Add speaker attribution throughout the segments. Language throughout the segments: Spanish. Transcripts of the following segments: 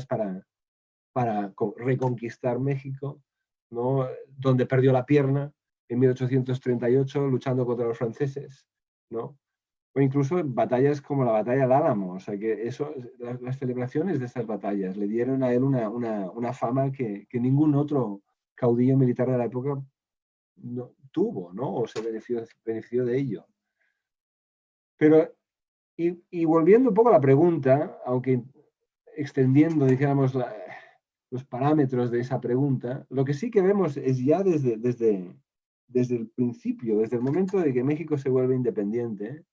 Speaker 1: para reconquistar México, ¿no? Donde perdió la pierna en 1838 luchando contra los franceses, ¿no? O incluso en batallas como la batalla del Álamo. O sea que eso, las celebraciones de estas batallas le dieron a él una fama que ningún otro caudillo militar de la época tuvo, ¿no? O se benefició de ello. Pero, y volviendo un poco a la pregunta, aunque extendiendo, dijéramos, los parámetros de esa pregunta, lo que sí que vemos es ya desde el principio, desde el momento de que México se vuelve independiente,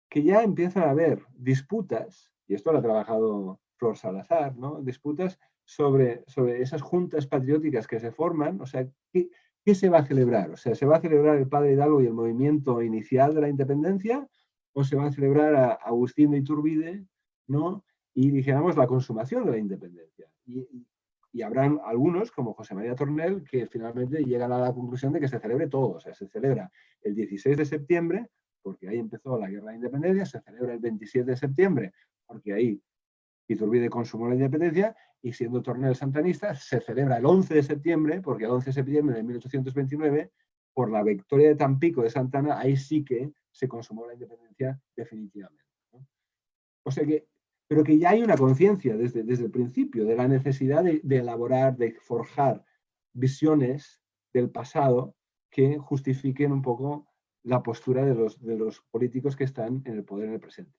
Speaker 1: que ya empiezan a haber disputas, y esto lo ha trabajado Flor Salazar, ¿no? Disputas sobre esas juntas patrióticas que se forman, o sea, ¿qué se va a celebrar? O sea, ¿se va a celebrar el Padre Hidalgo y el movimiento inicial de la independencia? ¿O se va a celebrar a Agustín de Iturbide, ¿no? Y dijéramos la consumación de la independencia. Y habrán algunos, como José María Tornel, que finalmente llegan a la conclusión de que se celebre todo. O sea, se celebra el 16 de septiembre, porque ahí empezó la guerra de independencia, se celebra el 27 de septiembre, porque ahí Iturbide consumó la independencia, y siendo Tornel santanista, se celebra el 11 de septiembre, porque el 11 de septiembre de 1829, por la victoria de Tampico de Santana, ahí sí que se consumó la independencia definitivamente, ¿no? O sea que, pero que ya hay una conciencia desde el principio de la necesidad de elaborar, de forjar visiones del pasado que justifiquen un poco la postura de los políticos que están en el poder en el presente.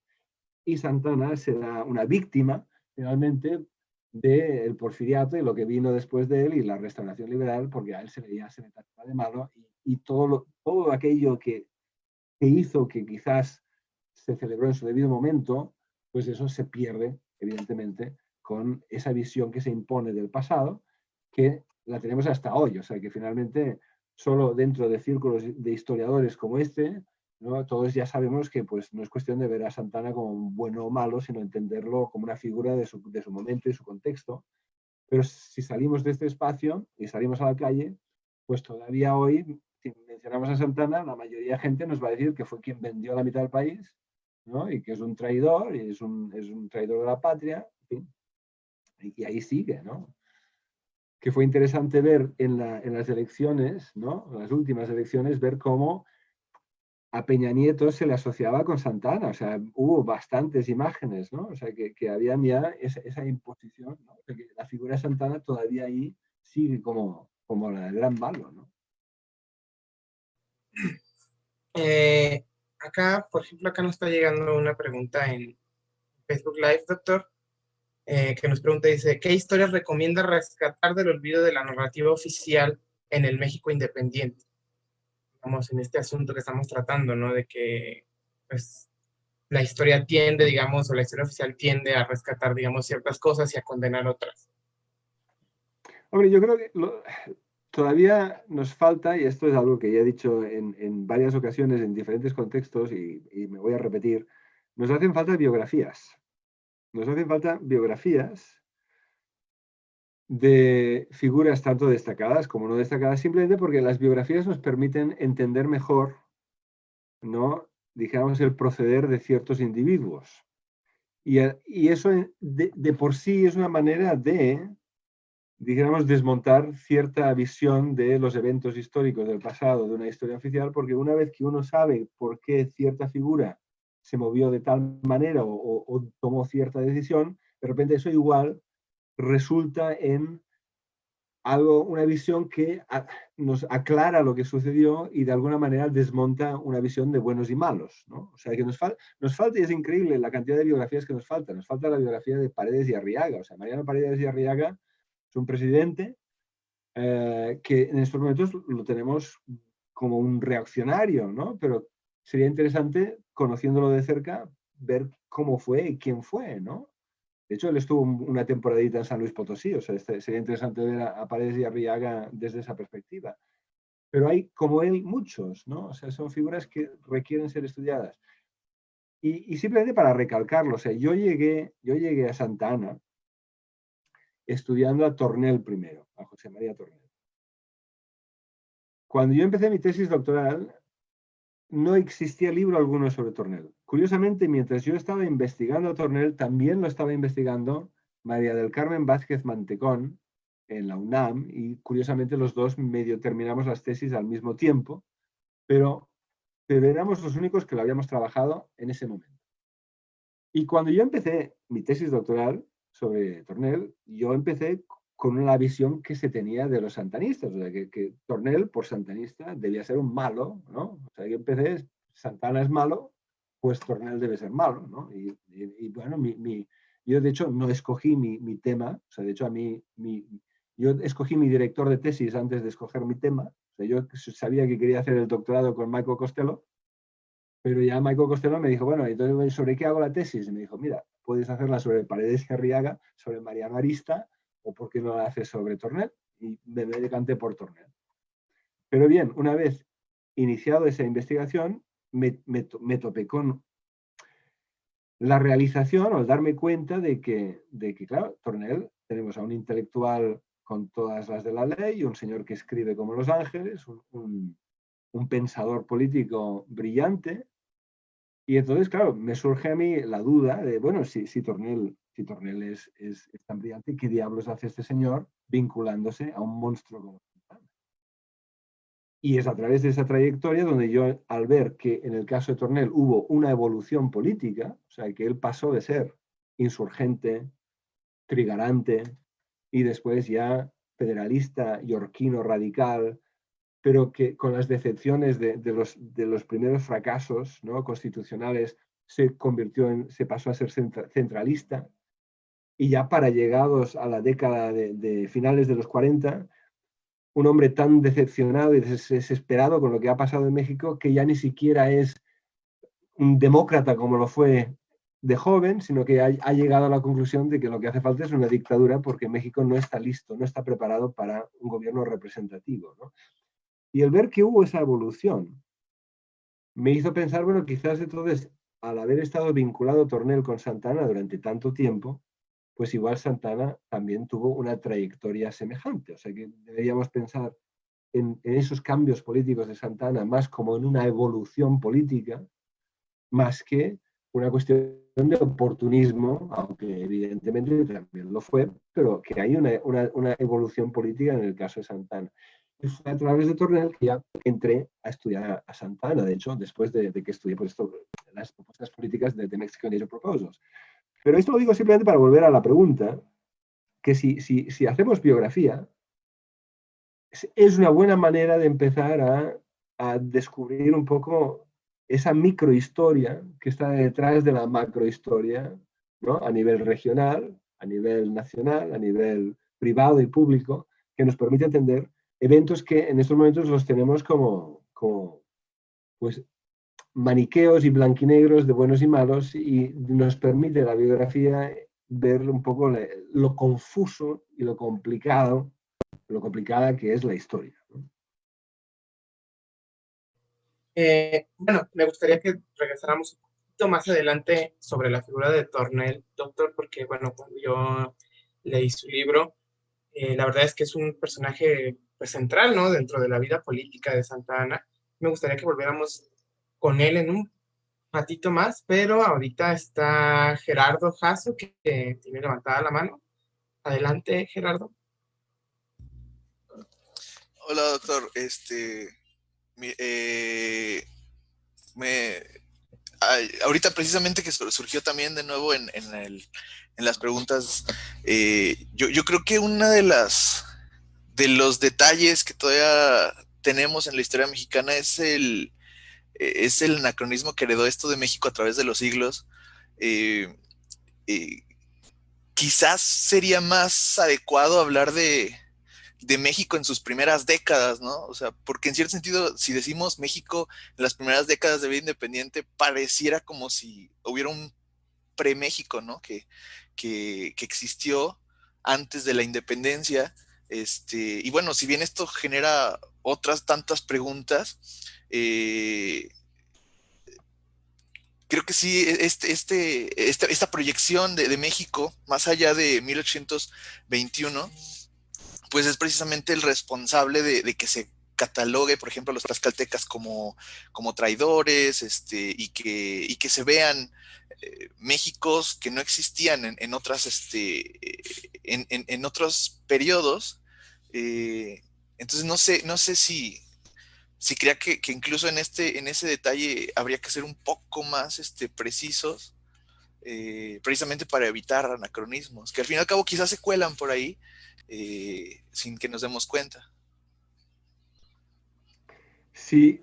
Speaker 1: Y Santana será una víctima, finalmente, del porfiriato y lo que vino después de él y la restauración liberal, porque a él se le trataba de malo, y todo aquello que hizo que quizás se celebró en su debido momento, pues eso se pierde, evidentemente, con esa visión que se impone del pasado, que la tenemos hasta hoy. O sea, que finalmente, solo dentro de círculos de historiadores como este, ¿no? Todos ya sabemos que pues, no es cuestión de ver a Santana como bueno o malo, sino entenderlo como una figura de su momento y su contexto. Pero si salimos de este espacio y salimos a la calle, pues todavía hoy, si mencionamos a Santana, la mayoría de gente nos va a decir que fue quien vendió la mitad del país, ¿no? Y que es un traidor, y es un traidor de la patria, en fin. Y ahí sigue, ¿no? Que fue interesante ver en las elecciones, ¿no? En las últimas elecciones, ver cómo a Peña Nieto se le asociaba con Santana. O sea, hubo bastantes imágenes, ¿no? O sea, que había ya esa imposición, ¿no? O sea, que la figura de Santana todavía ahí sigue como el gran malo, ¿no?
Speaker 2: Acá, por ejemplo, acá nos está llegando una pregunta en Facebook Live, doctor, que nos pregunta, dice, ¿qué historias recomienda rescatar del olvido de la narrativa oficial en el México independiente? Vamos, en este asunto que estamos tratando, ¿no? De que, pues, la historia tiende, digamos, o la historia oficial tiende a rescatar, digamos, ciertas cosas y a condenar otras.
Speaker 1: Hombre, yo creo que todavía nos falta, y esto es algo que ya he dicho en varias ocasiones, en diferentes contextos, y me voy a repetir, nos hacen falta biografías. Nos hacen falta biografías de figuras tanto destacadas como no destacadas, simplemente porque las biografías nos permiten entender mejor, ¿no? Digamos, el proceder de ciertos individuos. Y eso de por sí es una manera de, digamos, desmontar cierta visión de los eventos históricos del pasado de una historia oficial, porque una vez que uno sabe por qué cierta figura se movió de tal manera o tomó cierta decisión, de repente eso igual resulta en algo, una visión que nos aclara lo que sucedió y de alguna manera desmonta una visión de buenos y malos, ¿no? O sea que nos falta, y es increíble la cantidad de biografías que nos falta. Nos falta la biografía de Paredes y Arriaga. O sea, Mariano Paredes y Arriaga es un presidente que en estos momentos lo tenemos como un reaccionario, ¿no? Pero sería interesante, conociéndolo de cerca, ver cómo fue y quién fue, ¿no? De hecho, él estuvo una temporadita en San Luis Potosí. O sea, sería interesante ver a Paredes y Arriaga desde esa perspectiva. Pero hay, como él, muchos, ¿no? O sea, son figuras que requieren ser estudiadas. Y simplemente para recalcarlo, o sea, yo llegué a Santa Ana estudiando a Tornel primero, a José María Tornel. Cuando yo empecé mi tesis doctoral, no existía libro alguno sobre Tornel. Curiosamente, mientras yo estaba investigando a Tornel, también lo estaba investigando María del Carmen Vázquez Mantecón en la UNAM, y curiosamente los dos medio terminamos las tesis al mismo tiempo, pero éramos los únicos que lo habíamos trabajado en ese momento. Y cuando yo empecé mi tesis doctoral sobre Tornel, yo empecé con la visión que se tenía de los santanistas, o sea, que Tornel, por santanista, debía ser un malo, ¿no? O sea, yo empecé, Santana es malo, pues Tornel debe ser malo, ¿no? Y bueno, yo de hecho no escogí mi tema, o sea, de hecho yo escogí mi director de tesis antes de escoger mi tema, o sea, yo sabía que quería hacer el doctorado con Michael Costello, pero ya Michael Costello me dijo, bueno, entonces, ¿sobre qué hago la tesis? Y me dijo, mira, puedes hacerla sobre Paredes Arriaga, sobre Mariano Arista, o por qué no la haces sobre Tornel. Y me decanté por Tornel. Pero bien, una vez iniciado esa investigación, me topé con la realización o el darme cuenta de que claro, Tornel, tenemos a un intelectual con todas las de la ley, un señor que escribe como Los Ángeles, un pensador político brillante. Y entonces, claro, me surge a mí la duda de, bueno, si Tornel es tan brillante, ¿qué diablos hace este señor vinculándose a un monstruo como Santana? Y es a través de esa trayectoria donde yo, al ver que en el caso de Tornel hubo una evolución política, o sea, que él pasó de ser insurgente, trigarante, y después ya federalista, yorquino radical, pero que con las decepciones de los primeros fracasos, ¿no?, constitucionales, se pasó a ser centralista, y ya para llegados a la década de finales de los 40, un hombre tan decepcionado y desesperado con lo que ha pasado en México, que ya ni siquiera es un demócrata como lo fue de joven, sino que ha llegado a la conclusión de que lo que hace falta es una dictadura, porque México no está listo, no está preparado para un gobierno representativo, ¿no? Y el ver que hubo esa evolución me hizo pensar, bueno, quizás entonces, al haber estado vinculado Tornel con Santana durante tanto tiempo, pues igual Santana también tuvo una trayectoria semejante. O sea, que deberíamos pensar en esos cambios políticos de Santana más como en una evolución política, más que una cuestión de oportunismo, aunque evidentemente también lo fue, pero que hay una evolución política en el caso de Santana. Y fue a través de Tornel que ya entré a estudiar a Santana, de hecho, después de que estudié pues, las propuestas políticas de Mexican Age of Proposals. Pero esto lo digo simplemente para volver a la pregunta, que si hacemos biografía, es una buena manera de empezar a descubrir un poco esa microhistoria que está detrás de la macrohistoria, ¿no?, a nivel regional, a nivel nacional, a nivel privado y público, que nos permite entender eventos que en estos momentos los tenemos como pues, maniqueos y blanquinegros de buenos y malos, y nos permite la biografía ver un poco lo confuso y lo complicada que es la historia, ¿no?
Speaker 2: Bueno, me gustaría que regresáramos un poquito más adelante sobre la figura de Tornel, doctor, porque, bueno, cuando yo leí su libro, la verdad es que es un personaje pues, central, ¿no?, dentro de la vida política de Santa Anna. Me gustaría que volviéramos con él en un ratito más, pero ahorita está Gerardo Jasso, que tiene levantada la mano. Adelante, Gerardo.
Speaker 3: Hola, doctor. Mi- me, ahorita precisamente que surgió también de nuevo en las preguntas, yo creo que una de los detalles que todavía tenemos en la historia mexicana es el anacronismo que heredó esto de México a través de los siglos. Eh, eh, Quizás sería más adecuado hablar de México en sus primeras décadas, ¿no? O sea, porque en cierto sentido, si decimos México en las primeras décadas de vida independiente, pareciera como si hubiera un pre-México, ¿no? Que existió antes de la independencia. Y bueno, si bien esto genera otras tantas preguntas, creo que sí, esta proyección de México, más allá de 1821, pues es precisamente el responsable de que se catalogue, por ejemplo, a los tlaxcaltecas como traidores, y que se vean Méxicos que no existían en otras, en otros periodos. Entonces no sé si crea que incluso en ese detalle habría que ser un poco más precisos, precisamente para evitar anacronismos, que al fin y al cabo quizás se cuelan por ahí, sin que nos demos cuenta.
Speaker 1: Si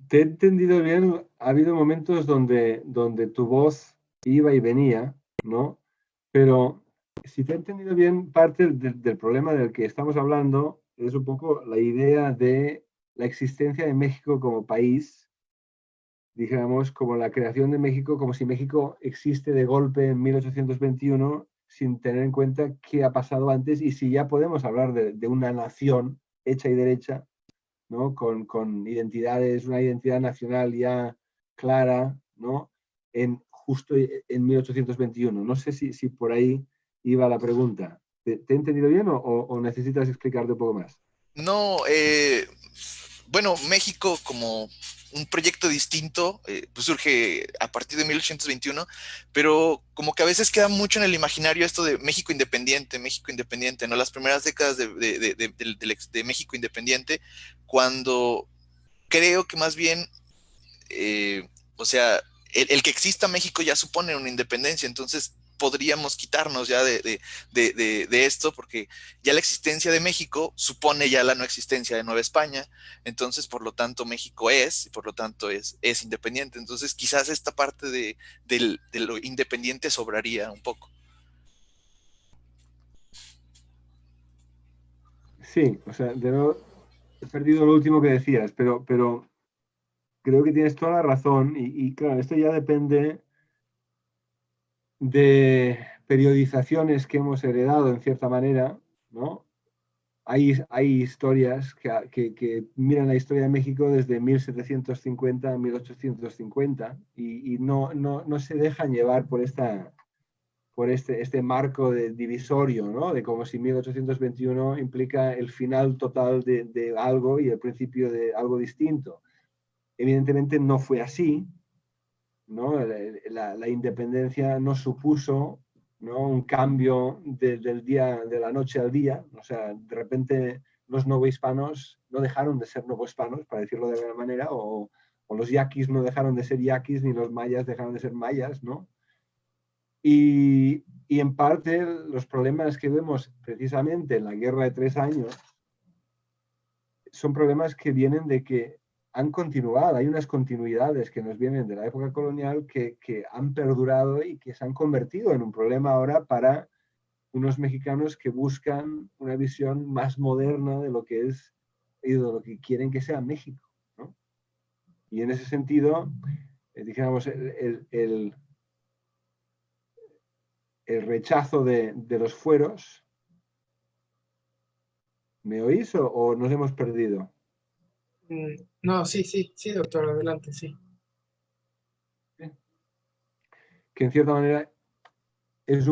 Speaker 1: te he entendido bien, ha habido momentos donde tu voz iba y venía, ¿no? Pero si te he entendido bien, parte del problema del que estamos hablando es un poco la idea de la existencia de México como país, dijéramos, como la creación de México, como si México existe de golpe en 1821, sin tener en cuenta qué ha pasado antes y si ya podemos hablar de una nación hecha y derecha, ¿no? Con identidades, una identidad nacional ya clara, ¿no? Justo en 1821. No sé si por ahí iba la pregunta. ¿Te he entendido bien o necesitas explicarte un poco más?
Speaker 3: No, bueno, México como un proyecto distinto, pues surge a partir de 1821, pero como que a veces queda mucho en el imaginario esto de México independiente, ¿no? Las primeras décadas de México independiente, cuando creo que más bien, o sea, el que exista México ya supone una independencia, entonces podríamos quitarnos ya de esto, porque ya la existencia de México supone ya la no existencia de Nueva España, entonces por lo tanto México es, y por lo tanto es independiente, entonces quizás esta parte de lo independiente sobraría un poco.
Speaker 1: Sí, o sea, he perdido lo último que decías, pero creo que tienes toda la razón y claro, esto ya depende de periodizaciones que hemos heredado en cierta manera, ¿no? Hay historias que miran la historia de México desde 1750 a 1850 y no se dejan llevar por este marco divisorio, ¿no? De como si 1821 implica el final total de algo y el principio de algo distinto. Evidentemente no fue así, ¿no? La independencia no supuso, ¿no? Un cambio del día, de la noche al día. O sea, de repente los novohispanos no dejaron de ser novohispanos, para decirlo de alguna manera, o los yaquis no dejaron de ser yaquis, ni los mayas dejaron de ser mayas, ¿no? Y en parte los problemas que vemos precisamente en la Guerra de 3 Años son problemas que vienen de que han continuado, hay unas continuidades que nos vienen de la época colonial que han perdurado y que se han convertido en un problema ahora para unos mexicanos que buscan una visión más moderna de lo que es y de lo que quieren que sea México, ¿no? Y en ese sentido, dijéramos, el rechazo de los fueros. ¿Me oís o nos hemos perdido?
Speaker 2: No, sí, doctor, adelante, sí.
Speaker 1: Que en cierta manera es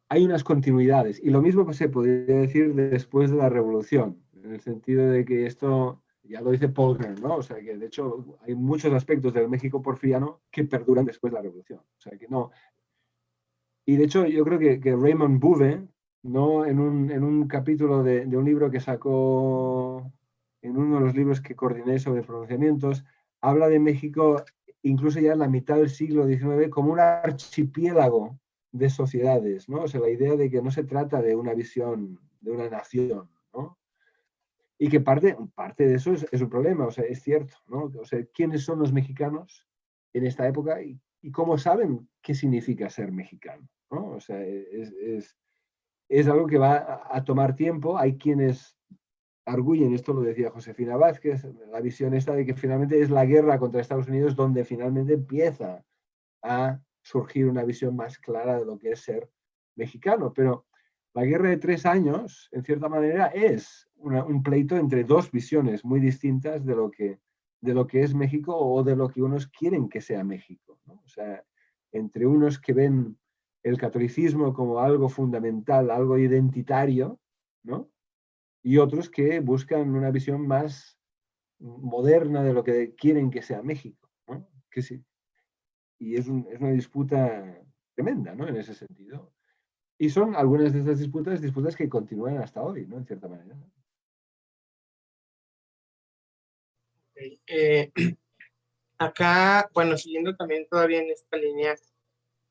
Speaker 1: hay unas continuidades. Y lo mismo se podría decir después de la Revolución, en el sentido de que esto, ya lo dice Polker, ¿no? O sea, que de hecho hay muchos aspectos del México porfiriano que perduran después de la Revolución. O sea, que no. Y de hecho yo creo que Raymond Bouvet, ¿no? En un capítulo de un libro que sacó, en uno de los libros que coordiné sobre pronunciamientos, habla de México incluso ya en la mitad del siglo XIX como un archipiélago de sociedades, ¿no? O sea, la idea de que no se trata de una visión de una nación, ¿no? Y que parte de eso es un problema, o sea, es cierto, ¿no? O sea, ¿quiénes son los mexicanos en esta época y cómo saben qué significa ser mexicano, ¿no? O sea, es algo que va a tomar tiempo. Hay quienes arguyen, esto lo decía Josefina Vázquez, la visión esta de que finalmente es la guerra contra Estados Unidos donde finalmente empieza a surgir una visión más clara de lo que es ser mexicano. Pero la Guerra de 3 Años, en cierta manera, es un pleito entre dos visiones muy distintas de lo que es México o de lo que unos quieren que sea México, ¿no? O sea, entre unos que ven el catolicismo como algo fundamental, algo identitario, ¿no? y otros que buscan una visión más moderna de lo que quieren que sea México, ¿no? Que sí. Y es una disputa tremenda, ¿no? En ese sentido. Y son algunas de estas disputas que continúan hasta hoy, ¿no? En cierta manera.
Speaker 2: Acá, bueno, siguiendo también todavía en esta línea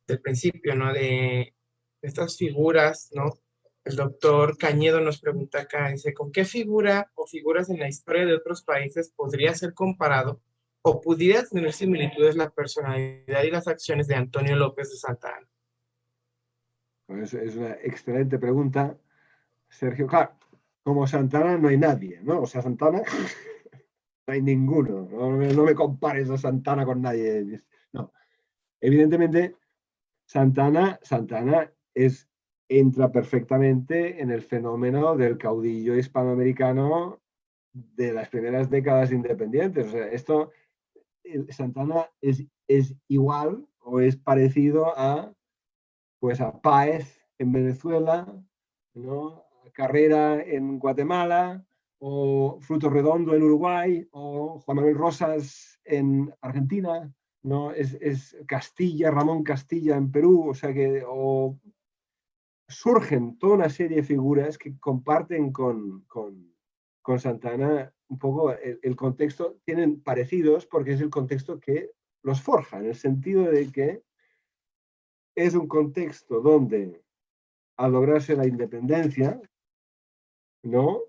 Speaker 2: del principio, ¿no? De estas figuras, ¿no? El doctor Cañedo nos pregunta acá, dice, ¿con qué figura o figuras en la historia de otros países podría ser comparado o pudiera tener similitudes la personalidad y las acciones de Antonio López de Santa Anna?
Speaker 1: Pues es una excelente pregunta, Sergio. Claro, como Santana no hay nadie, ¿no? O sea, Santana no hay ninguno. No me compares a Santana con nadie. No. Evidentemente, Santana entra perfectamente en el fenómeno del caudillo hispanoamericano de las primeras décadas independientes. O sea, Santana es igual o es parecido pues a Páez en Venezuela, ¿no? Carrera en Guatemala, o Fruto Redondo en Uruguay, o Juan Manuel Rosas en Argentina, ¿no? Es Castilla, Ramón Castilla en Perú, o sea que surgen toda una serie de figuras que comparten con Santana un poco el contexto, tienen parecidos porque es el contexto que los forja, en el sentido de que es un contexto donde al lograrse la independencia, ¿no?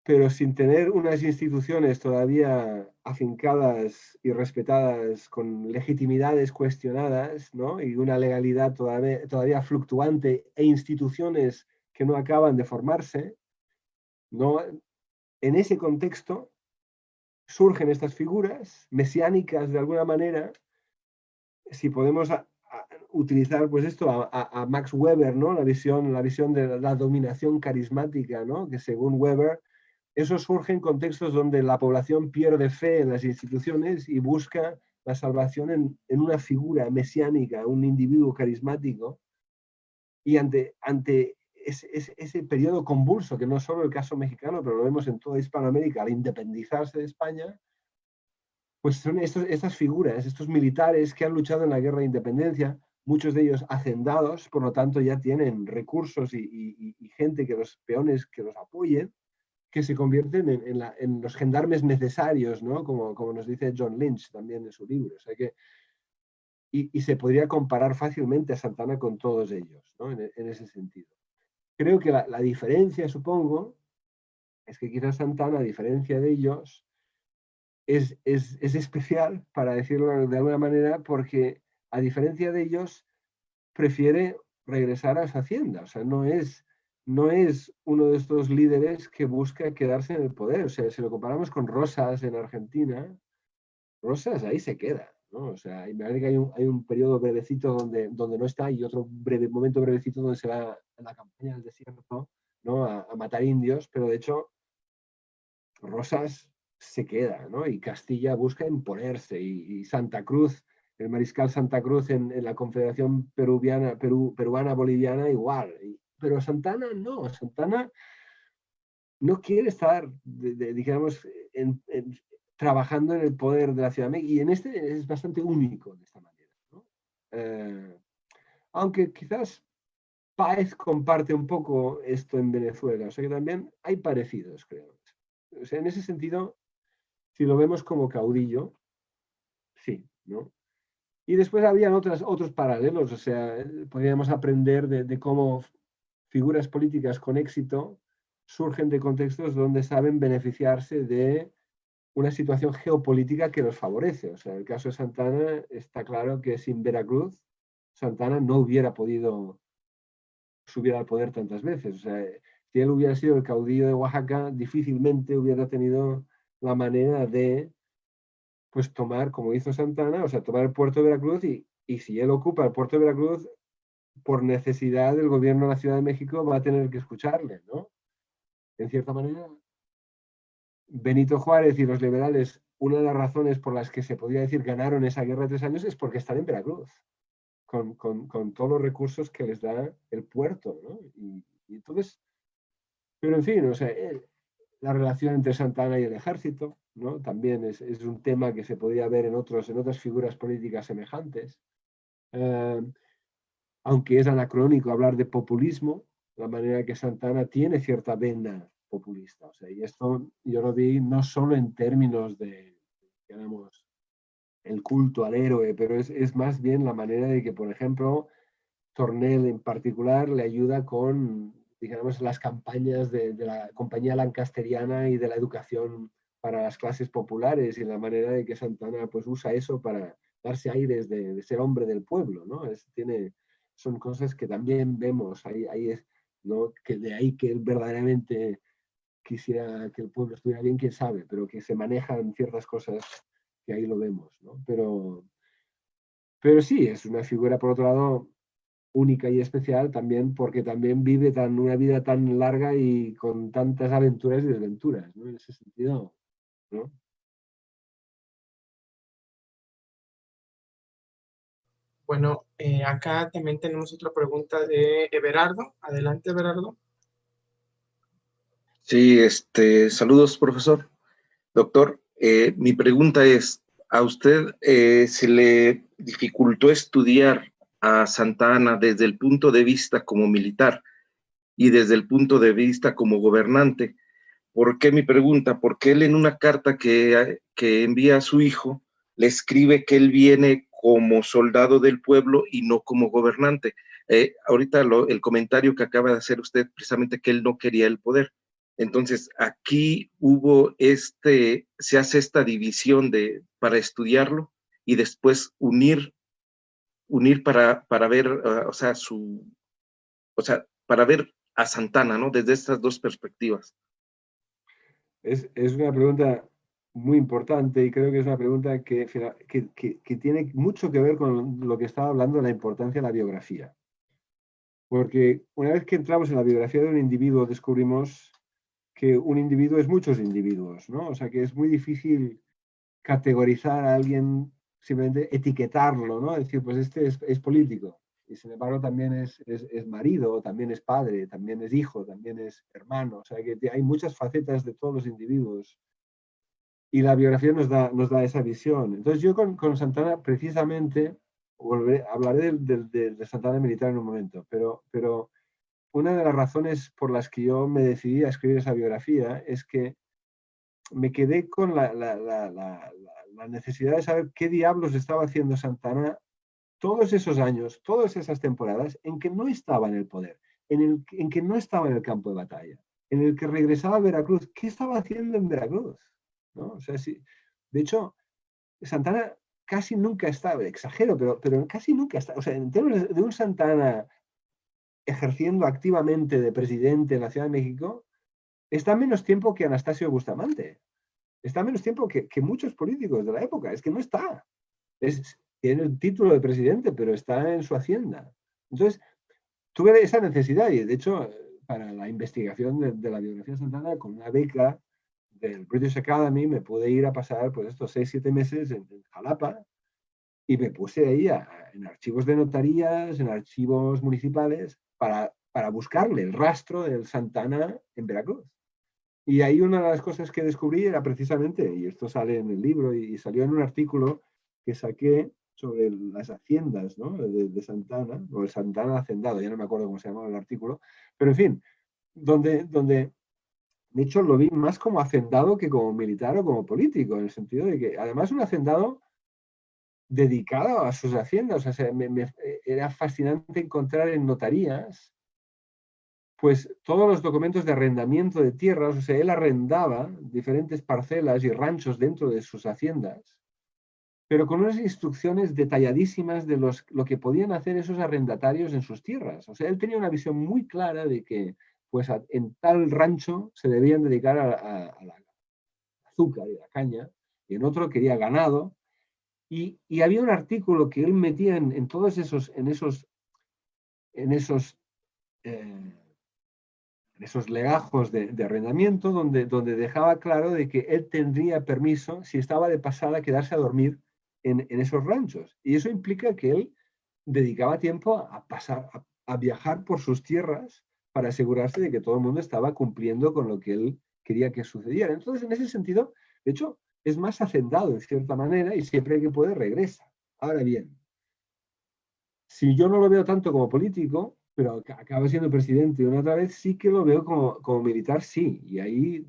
Speaker 1: Pero sin tener unas instituciones todavía afincadas y respetadas, con legitimidades cuestionadas, ¿no? Y una legalidad todavía fluctuante e instituciones que no acaban de formarse, ¿no? En ese contexto surgen estas figuras mesiánicas de alguna manera, si podemos utilizar pues esto a Max Weber, ¿no? La visión de la dominación carismática, ¿no? Que según Weber, eso surge en contextos donde la población pierde fe en las instituciones y busca la salvación en una figura mesiánica, un individuo carismático, y ante ese periodo convulso, que no es solo el caso mexicano, pero lo vemos en toda Hispanoamérica, al independizarse de España, pues son estas figuras, estos militares que han luchado en la guerra de independencia, muchos de ellos hacendados, por lo tanto ya tienen recursos y gente, que los peones que los apoyen, que se convierten en los gendarmes necesarios, ¿no? Como nos dice John Lynch también en su libro. O sea y se podría comparar fácilmente a Santana con todos ellos, ¿no? En ese sentido. Creo que la diferencia, supongo, es que quizás Santana, a diferencia de ellos, es especial, para decirlo de alguna manera, porque a diferencia de ellos, prefiere regresar a su hacienda. O sea, no es uno de estos líderes que busca quedarse en el poder. O sea, si lo comparamos con Rosas en Argentina, Rosas ahí se queda, ¿no? O sea, me parece que hay un periodo brevecito donde no está, y otro momento brevecito donde se va a la campaña del desierto, ¿no? A matar indios, pero de hecho Rosas se queda, ¿no? Y Castilla busca imponerse, y Santa Cruz, el mariscal Santa Cruz en la Confederación Peruana-Boliviana igual. Pero Santana no, Santana no quiere estar, digamos, trabajando en el poder de la Ciudad de México, y en este es bastante único de esta manera, ¿no? Aunque quizás Páez comparte un poco esto en Venezuela, o sea que también hay parecidos, creo. O sea, en ese sentido, si lo vemos como caudillo, sí, ¿no? Y después habían otros paralelos, o sea, podríamos aprender de cómo figuras políticas con éxito surgen de contextos donde saben beneficiarse de una situación geopolítica que los favorece. O sea, en el caso de Santana está claro que sin Veracruz, Santana no hubiera podido subir al poder tantas veces. O sea, si él hubiera sido el caudillo de Oaxaca, difícilmente hubiera tenido la manera de pues tomar, como hizo Santana, o sea, tomar el puerto de Veracruz, y si él ocupa el puerto de Veracruz, por necesidad del gobierno de la Ciudad de México va a tener que escucharle, ¿no? En cierta manera, Benito Juárez y los liberales, una de las razones por las que se podría decir ganaron esa guerra de 3 años es porque están en Veracruz, con todos los recursos que les da el puerto, ¿no? Y entonces, Pero en fin, o sea, la relación entre Santa Anna y el ejército, ¿no? También es un tema que se podría ver en otras figuras políticas semejantes. Aunque es anacrónico hablar de populismo, la manera que Santa Anna tiene cierta vena populista. O sea, y esto yo lo vi no solo en términos de, digamos, el culto al héroe, pero es más bien la manera de que, por ejemplo, Tornel en particular le ayuda con, digamos, las campañas de la compañía lancasteriana y de la educación para las clases populares, y la manera de que Santana pues usa eso para darse aires de ser hombre del pueblo, ¿no? Son cosas que también vemos, ahí es, ¿no? Que de ahí que él verdaderamente quisiera que el pueblo estuviera bien, quién sabe, pero que se manejan ciertas cosas que ahí lo vemos, ¿no? Pero sí, es una figura, por otro lado, única y especial también porque también vive una vida tan larga y con tantas aventuras y desventuras, ¿no? En ese sentido, ¿no?
Speaker 2: Bueno, acá también tenemos otra pregunta de Everardo. Adelante, Everardo.
Speaker 4: Sí, saludos, profesor. Doctor, mi pregunta es, ¿a usted se le dificultó estudiar a Santa Anna desde el punto de vista como militar y desde el punto de vista como gobernante? ¿Por qué mi pregunta? Porque él en una carta que envía a su hijo le escribe que él viene como soldado del pueblo y no como gobernante. Ahorita el comentario que acaba de hacer usted, precisamente que él no quería el poder. Entonces, aquí se hace esta división para estudiarlo y después unir para ver, para ver a Santana, ¿no? Desde estas dos perspectivas.
Speaker 1: Es una pregunta muy importante y creo que es una pregunta que tiene mucho que ver con lo que estaba hablando de la importancia de la biografía. Porque una vez que entramos en la biografía de un individuo, descubrimos que un individuo es muchos individuos, ¿no? O sea, que es muy difícil categorizar a alguien, simplemente etiquetarlo, ¿no? Decir, pues este es político, y sin embargo también es marido, también es padre, también es hijo, también es hermano. O sea, que hay muchas facetas de todos los individuos. Y la biografía nos da esa visión. Entonces yo con Santana precisamente, hablaré de Santana militar en un momento, pero una de las razones por las que yo me decidí a escribir esa biografía es que me quedé con la necesidad de saber qué diablos estaba haciendo Santana todos esos años, todas esas temporadas en que no estaba en el poder, en que no estaba en el campo de batalla, en el que regresaba a Veracruz. ¿Qué estaba haciendo en Veracruz? ¿No? O sea, sí, de hecho, Santana casi nunca estaba, exagero, pero casi nunca estaba, o sea, en términos de un Santana ejerciendo activamente de presidente en la Ciudad de México, está menos tiempo que Anastasio Bustamante. Está menos tiempo que muchos políticos de la época. Es que no está. Tiene el título de presidente, pero está en su hacienda. Entonces, tuve esa necesidad y, de hecho, para la investigación de la biografía de Santana, con una beca del British Academy, me pude ir a pasar pues estos 6-7 meses en Jalapa y me puse ahí en archivos de notarías, en archivos municipales, para buscarle el rastro del Santana en Veracruz. Y ahí una de las cosas que descubrí era precisamente, y esto sale en el libro y salió en un artículo que saqué sobre las haciendas, ¿no? de Santana, o el Santana Hacendado, ya no me acuerdo cómo se llamaba el artículo, pero en fin, donde de hecho lo vi más como hacendado que como militar o como político, en el sentido de que además un hacendado dedicado a sus haciendas. O sea, era fascinante encontrar en notarías pues todos los documentos de arrendamiento de tierras. O sea, él arrendaba diferentes parcelas y ranchos dentro de sus haciendas, pero con unas instrucciones detalladísimas de lo que podían hacer esos arrendatarios en sus tierras. O sea, él tenía una visión muy clara de que pues en tal rancho se debían dedicar a la azúcar y la caña, y en otro quería ganado. Y había un artículo que él metía en todos esos legajos de arrendamiento, donde dejaba claro de que él tendría permiso, si estaba de pasada, quedarse a dormir en esos ranchos. Y eso implica que él dedicaba tiempo a viajar por sus tierras para asegurarse de que todo el mundo estaba cumpliendo con lo que él quería que sucediera. Entonces, en ese sentido, de hecho, es más hacendado en cierta manera y siempre que puede regresa. Ahora bien, si yo no lo veo tanto como político, pero acaba siendo presidente una otra vez, sí que lo veo como militar, sí. Y ahí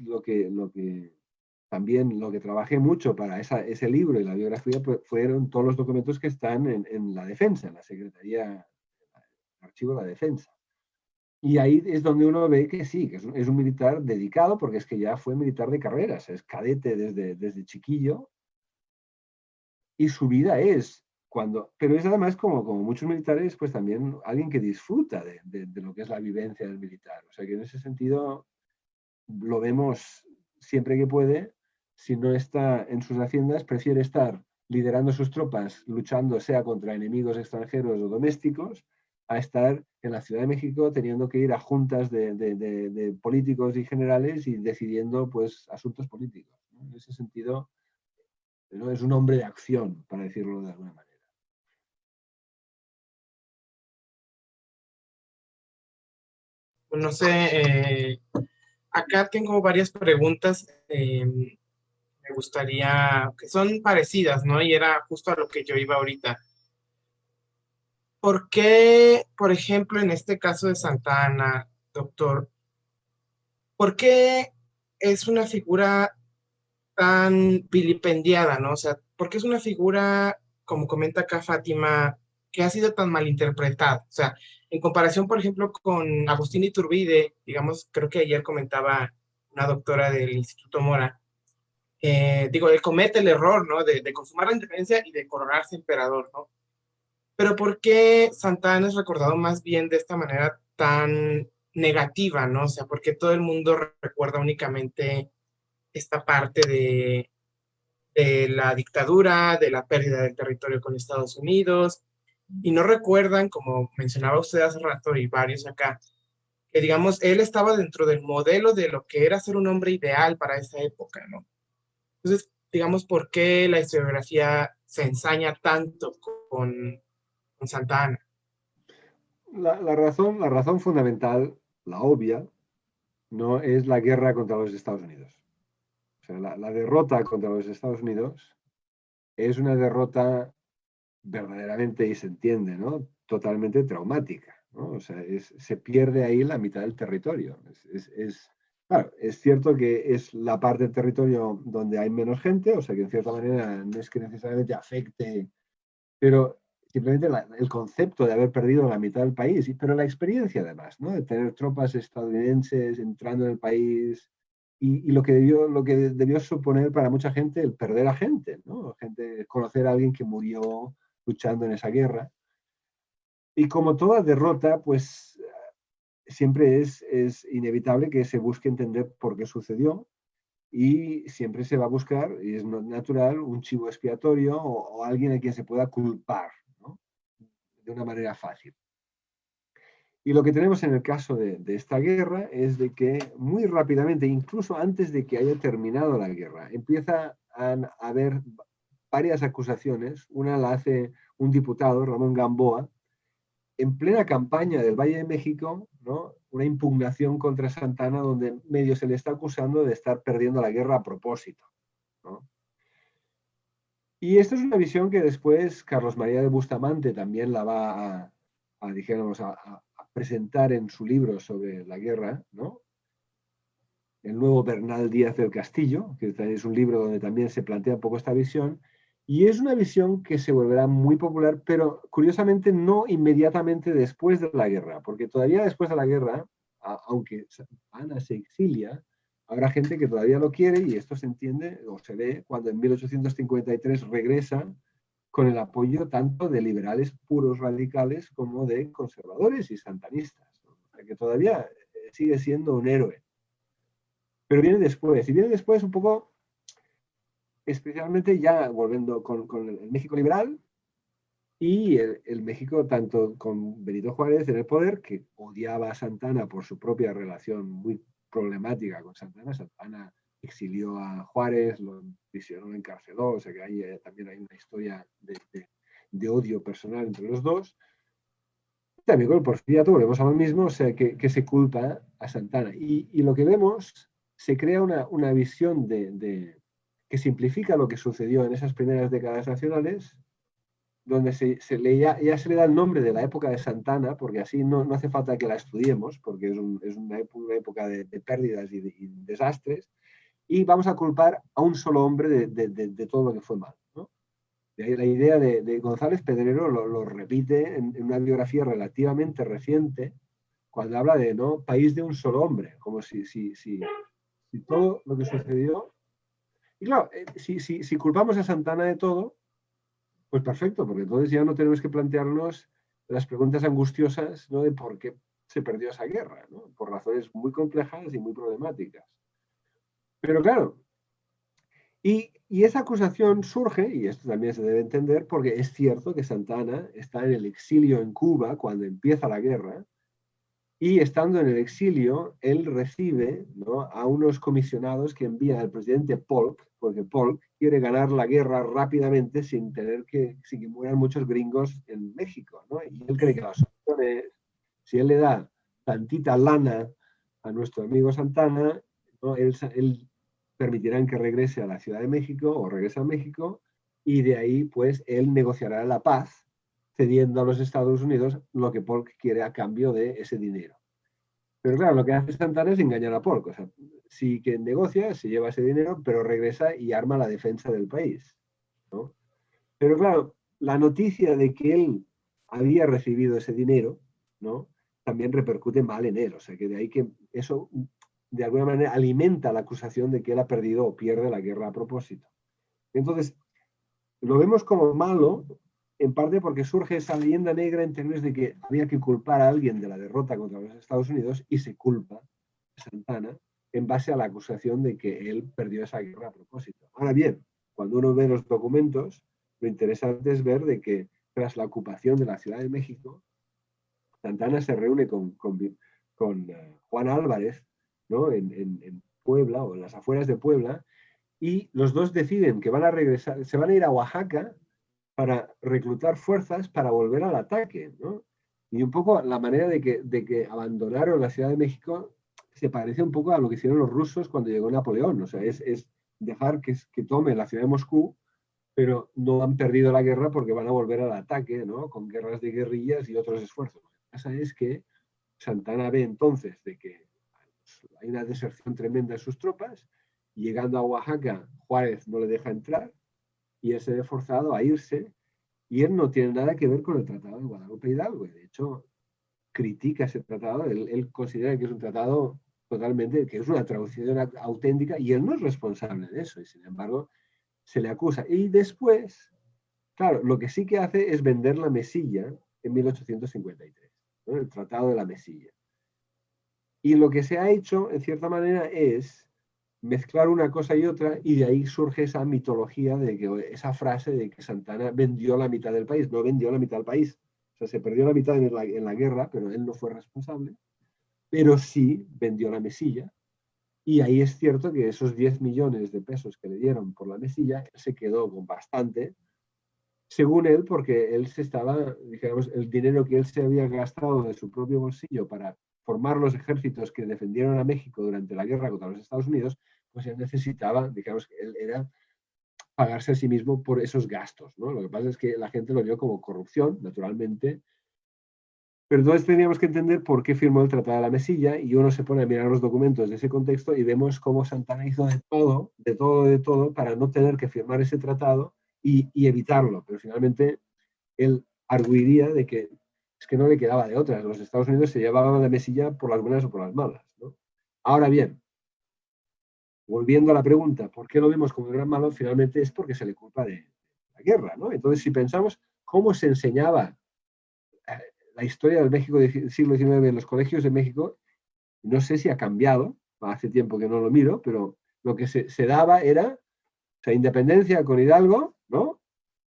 Speaker 1: también lo que trabajé mucho para ese libro y la biografía pues, fueron todos los documentos que están en la defensa, en la Secretaría, el Archivo de la Defensa. Y ahí es donde uno ve que sí, que es un militar dedicado, porque es que ya fue militar de carreras, es cadete desde chiquillo, y su vida pero es además como muchos militares, pues también alguien que disfruta de lo que es la vivencia del militar. O sea que en ese sentido lo vemos siempre que puede, si no está en sus haciendas, prefiere estar liderando sus tropas, luchando sea contra enemigos extranjeros o domésticos, a estar en la Ciudad de México teniendo que ir a juntas de políticos y generales y decidiendo pues asuntos políticos, ¿no? En ese sentido, ¿no? Es un hombre de acción, para decirlo de alguna manera.
Speaker 2: Pues no sé, acá tengo varias preguntas. Me gustaría, que son parecidas, ¿no? Y era justo a lo que yo iba ahorita. ¿Por qué, por ejemplo, en este caso de Santa Anna, doctor, por qué es una figura tan vilipendiada, ¿no? O sea, ¿por qué es una figura, como comenta acá Fátima, que ha sido tan mal interpretada? O sea, en comparación, por ejemplo, con Agustín Iturbide, digamos, creo que ayer comentaba una doctora del Instituto Mora, digo, él comete el error, ¿no? De consumar la independencia y de coronarse emperador, ¿no? Pero ¿por qué Santa Anna es recordado más bien de esta manera tan negativa, ¿no? O sea, ¿por qué todo el mundo recuerda únicamente esta parte de la dictadura, de la pérdida del territorio con Estados Unidos, y no recuerdan, como mencionaba usted hace rato y varios acá, que digamos, él estaba dentro del modelo de lo que era ser un hombre ideal para esa época, ¿no? Entonces, digamos, ¿por qué la historiografía se ensaña tanto con Santa Anna?
Speaker 1: La razón fundamental, la obvia, no es la guerra contra los Estados Unidos. O sea, la derrota contra los Estados Unidos es una derrota verdaderamente, y se entiende, ¿no? Totalmente traumática, ¿no? O sea, se pierde ahí la mitad del territorio. Claro, es cierto que es la parte del territorio donde hay menos gente, o sea que en cierta manera no es que necesariamente afecte, pero simplemente el concepto de haber perdido la mitad del país, pero la experiencia además, ¿no? De tener tropas estadounidenses entrando en el país y lo que debió suponer para mucha gente el perder a gente, ¿no? Conocer a alguien que murió luchando en esa guerra. Y como toda derrota, pues siempre es inevitable que se busque entender por qué sucedió y siempre se va a buscar, y es natural, un chivo expiatorio o alguien a quien se pueda culpar, ¿no? De una manera fácil. Y lo que tenemos en el caso de esta guerra es de que muy rápidamente, incluso antes de que haya terminado la guerra, empieza a haber varias acusaciones. Una la hace un diputado, Ramón Gamboa, en plena campaña del Valle de México, ¿no? Una impugnación contra Santa Anna donde medio se le está acusando de estar perdiendo la guerra a propósito, ¿no? Y esto es una visión que después Carlos María de Bustamante también la va dijéramos, a presentar en su libro sobre la guerra, ¿no? El nuevo Bernal Díaz del Castillo, que es un libro donde también se plantea un poco esta visión, y es una visión que se volverá muy popular, pero curiosamente no inmediatamente después de la guerra, porque todavía después de la guerra, aunque Ana se exilia, habrá gente que todavía lo quiere y esto se entiende o se ve cuando en 1853 regresa con el apoyo tanto de liberales puros radicales como de conservadores y santanistas, ¿no? O sea que todavía sigue siendo un héroe. Pero viene después, y viene después un poco, especialmente ya volviendo con el México liberal y el México tanto con Benito Juárez en el poder, que odiaba a Santa Anna por su propia relación muy problemática con Santa Anna. Santa Anna exilió a Juárez, lo prisionó, lo encarceló, o sea que ahí también hay una historia de odio personal entre los dos. También con el porfiriato volvemos a lo mismo, o sea, que se culpa a Santana. Y lo que vemos, se crea una visión que simplifica lo que sucedió en esas primeras décadas nacionales, donde ya se le da el nombre de la época de Santana, porque así no hace falta que la estudiemos, porque es una época de pérdidas y desastres, y vamos a culpar a un solo hombre de todo lo que fue mal, ¿no? De ahí la idea de González Pedrero lo repite en una biografía relativamente reciente, cuando habla de ¿no? país de un solo hombre, como si todo lo que sucedió... Y claro, si culpamos a Santana de todo, pues perfecto, porque entonces ya no tenemos que plantearnos las preguntas angustiosas, ¿no? de por qué se perdió esa guerra, ¿no? Por razones muy complejas y muy problemáticas. Pero claro, y esa acusación surge, y esto también se debe entender, porque es cierto que Santana está en el exilio en Cuba cuando empieza la guerra, y estando en el exilio, él recibe ¿no? a unos comisionados que envía al presidente Polk, porque Polk quiere ganar la guerra rápidamente sin que mueran muchos gringos en México, ¿no? Y él cree que la solución es, si él le da tantita lana a nuestro amigo Santana, ¿no? él permitirán que regrese a la Ciudad de México o regrese a México, y de ahí pues él negociará la paz cediendo a los Estados Unidos lo que Polk quiere a cambio de ese dinero. Pero claro, lo que hace Santana es engañar a Polk. O sea, sí que negocia, se lleva ese dinero, pero regresa y arma la defensa del país, ¿no? Pero claro, la noticia de que él había recibido ese dinero, ¿no? También repercute mal en él. O sea, que de ahí que eso, de alguna manera, alimenta la acusación de que él ha perdido o pierde la guerra a propósito. Entonces, lo vemos como malo, en parte porque surge esa leyenda negra en términos de que había que culpar a alguien de la derrota contra los Estados Unidos y se culpa a Santana en base a la acusación de que él perdió esa guerra a propósito. Ahora bien, cuando uno ve los documentos, lo interesante es ver de que tras la ocupación de la Ciudad de México, Santana se reúne con Juan Álvarez, ¿no? en Puebla o en las afueras de Puebla, y los dos deciden que van a regresar, se van a ir a Oaxaca para reclutar fuerzas para volver al ataque, ¿no? Y un poco la manera de que abandonaron la Ciudad de México se parece un poco a lo que hicieron los rusos cuando llegó Napoleón. O sea, es dejar que tome la ciudad de Moscú, pero no han perdido la guerra porque van a volver al ataque, ¿no? Con guerras de guerrillas y otros esfuerzos. Lo que pasa es que Santana ve entonces de que hay una deserción tremenda de sus tropas. Llegando a Oaxaca, Juárez no le deja entrar y él se ve forzado a irse, y él no tiene nada que ver con el Tratado de Guadalupe Hidalgo. De hecho, critica ese tratado, él considera que es un tratado totalmente, que es una traducción auténtica, y él no es responsable de eso, y sin embargo se le acusa. Y después, claro, lo que sí que hace es vender la mesilla en 1853, ¿no? El Tratado de la Mesilla. Y lo que se ha hecho, en cierta manera, es mezclar una cosa y otra, y de ahí surge esa mitología, de que esa frase de que Santana vendió la mitad del país. No vendió la mitad del país. O sea, se perdió la mitad en la guerra, pero él no fue responsable. Pero sí vendió la mesilla. Y ahí es cierto que esos 10 millones de pesos que le dieron por la mesilla, él se quedó con bastante, según él, porque él se estaba, digamos, el dinero que él se había gastado de su propio bolsillo para formar los ejércitos que defendieron a México durante la guerra contra los Estados Unidos, pues él necesitaba, digamos, que él era pagarse a sí mismo por esos gastos, ¿no? Lo que pasa es que la gente lo vio como corrupción, naturalmente, pero entonces teníamos que entender por qué firmó el Tratado de la Mesilla, y uno se pone a mirar los documentos de ese contexto y vemos cómo Santana hizo de todo para no tener que firmar ese tratado y evitarlo, pero finalmente él arguiría de que es que no le quedaba de otra. Los Estados Unidos se llevaban la mesilla por las buenas o por las malas, ¿no? Ahora bien, volviendo a la pregunta, ¿por qué lo vemos como un gran malo? Finalmente es porque se le culpa de la guerra, ¿no? Entonces, si pensamos cómo se enseñaba la historia del México del siglo XIX en los colegios de México, no sé si ha cambiado, hace tiempo que no lo miro, pero lo que se daba era, o sea, independencia con Hidalgo, ¿no?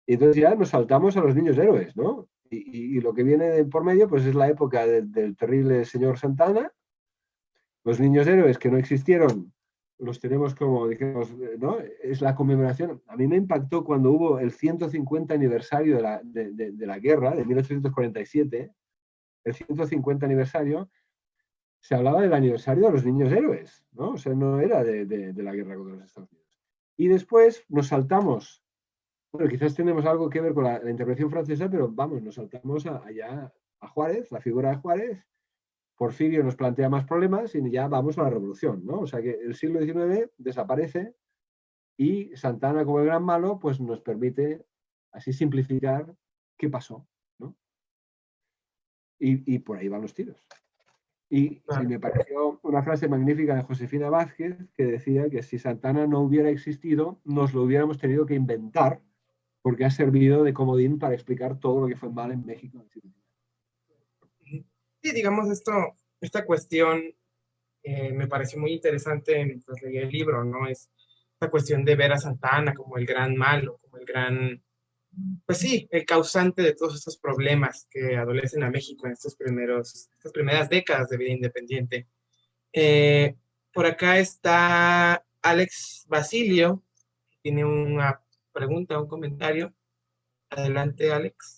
Speaker 1: Y entonces ya nos saltamos a los niños héroes, ¿no? Y lo que viene por medio, pues es la época del terrible señor Santana. Los niños héroes que no existieron, los tenemos como, digamos, ¿no? Es la conmemoración. A mí me impactó cuando hubo el 150 aniversario de la guerra, de 1847, el 150 aniversario, se hablaba del aniversario de los niños héroes, ¿no? O sea, no era de la guerra contra los Estados Unidos. Y después nos saltamos, bueno, quizás tenemos algo que ver con la intervención francesa, pero vamos, nos saltamos allá a Juárez, la figura de Juárez. Porfirio nos plantea más problemas y ya vamos a la revolución, ¿no? O sea que el siglo XIX desaparece y Santa Anna como el gran malo, pues nos permite así simplificar qué pasó, ¿no? Y por ahí van los tiros. Y me pareció una frase magnífica de Josefina Vázquez que decía que si Santa Anna no hubiera existido, nos lo hubiéramos tenido que inventar porque ha servido de comodín para explicar todo lo que fue mal en México.
Speaker 2: Sí, digamos, esta cuestión me pareció muy interesante mientras leía el libro, ¿no? Es esta cuestión de ver a Santa Anna como el gran malo, como el gran, pues sí, el causante de todos estos problemas que adolecen a México en estas primeras décadas de vida independiente. Por acá está Alex Basilio, tiene una pregunta, un comentario. Adelante, Alex.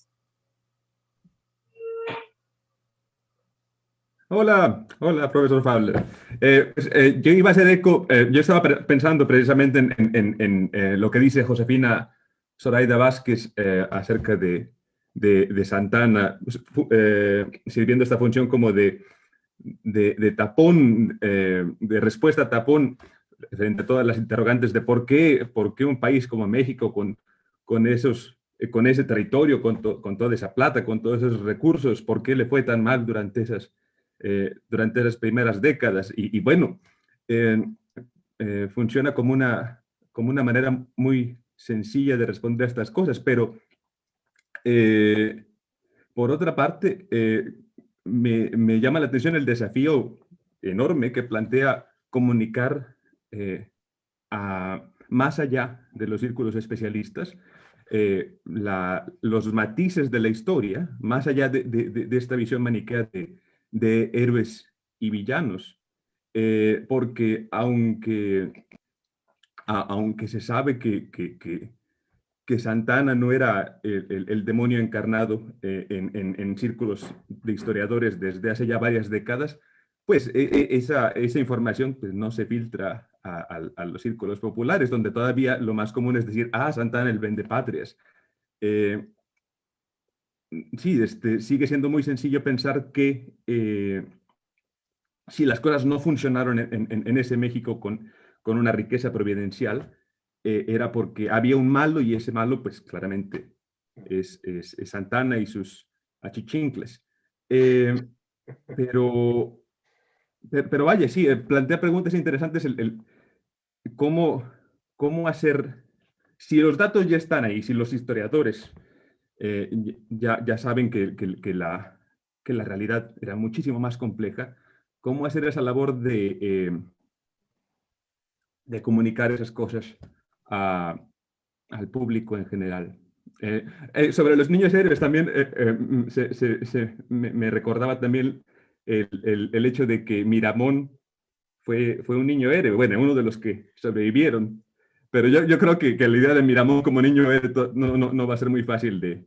Speaker 5: Hola, hola, profesor Fowler. Yo iba a hacer eco, yo estaba pensando precisamente en lo que dice Josefina Zoraida Vázquez acerca de Santa Anna, sirviendo esta función como de tapón, de respuesta tapón frente a todas las interrogantes de por qué un país como México, con ese territorio, con toda esa plata, con todos esos recursos, por qué le fue tan mal durante esas primeras décadas. Y bueno, funciona como una manera muy sencilla de responder a estas cosas, pero por otra parte, me llama la atención el desafío enorme que plantea comunicar más allá de los círculos especialistas, los matices de la historia, más allá de esta visión maniquea de héroes y villanos, porque aunque se sabe que Santa Anna no era el demonio encarnado en círculos de historiadores desde hace ya varias décadas, pues esa información pues, no se filtra a los círculos populares, donde todavía lo más común es decir, Santa Anna el vendepatrias. Sí, sigue siendo muy sencillo pensar que si las cosas no funcionaron en ese México con una riqueza providencial, era porque había un malo y ese malo, pues claramente es Santa Anna y sus achichincles. Pero vaya, sí, plantea preguntas interesantes cómo hacer, si los datos ya están ahí, si los historiadores ya saben que la realidad era muchísimo más compleja, cómo hacer esa labor de comunicar esas cosas al público en general. Sobre los niños héroes también me recordaba también el hecho de que Miramón fue un niño héroe, bueno, uno de los que sobrevivieron, pero yo creo que la idea de Miramón como niño héroe no va a ser muy fácil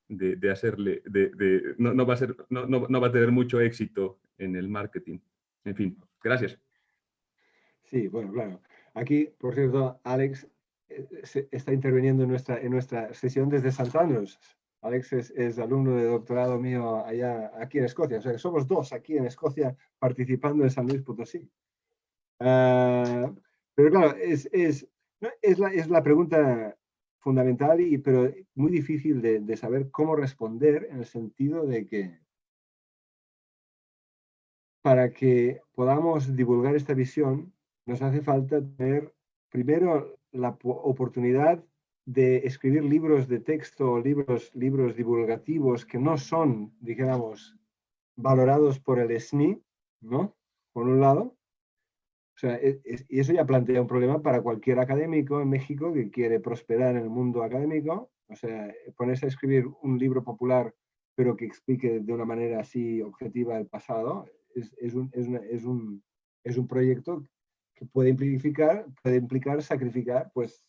Speaker 5: de hacerle, no va a tener mucho éxito en el marketing. En fin, gracias.
Speaker 1: Sí, bueno, claro. Aquí, por cierto, Alex está interviniendo en nuestra sesión desde St. Andrews. Alex es alumno de doctorado mío aquí en Escocia. O sea, que somos dos aquí en Escocia participando en San Luis Potosí. Pero claro, es la pregunta fundamental, pero muy difícil de saber cómo responder, en el sentido de que para que podamos divulgar esta visión, nos hace falta tener primero la oportunidad de escribir libros de texto, libros divulgativos que no son, dijéramos, valorados por el SNI, ¿no? Por un lado. O sea, y eso ya plantea un problema para cualquier académico en México que quiere prosperar en el mundo académico. O sea, ponerse a escribir un libro popular, pero que explique de una manera así objetiva el pasado, es un proyecto que puede implicar sacrificar, pues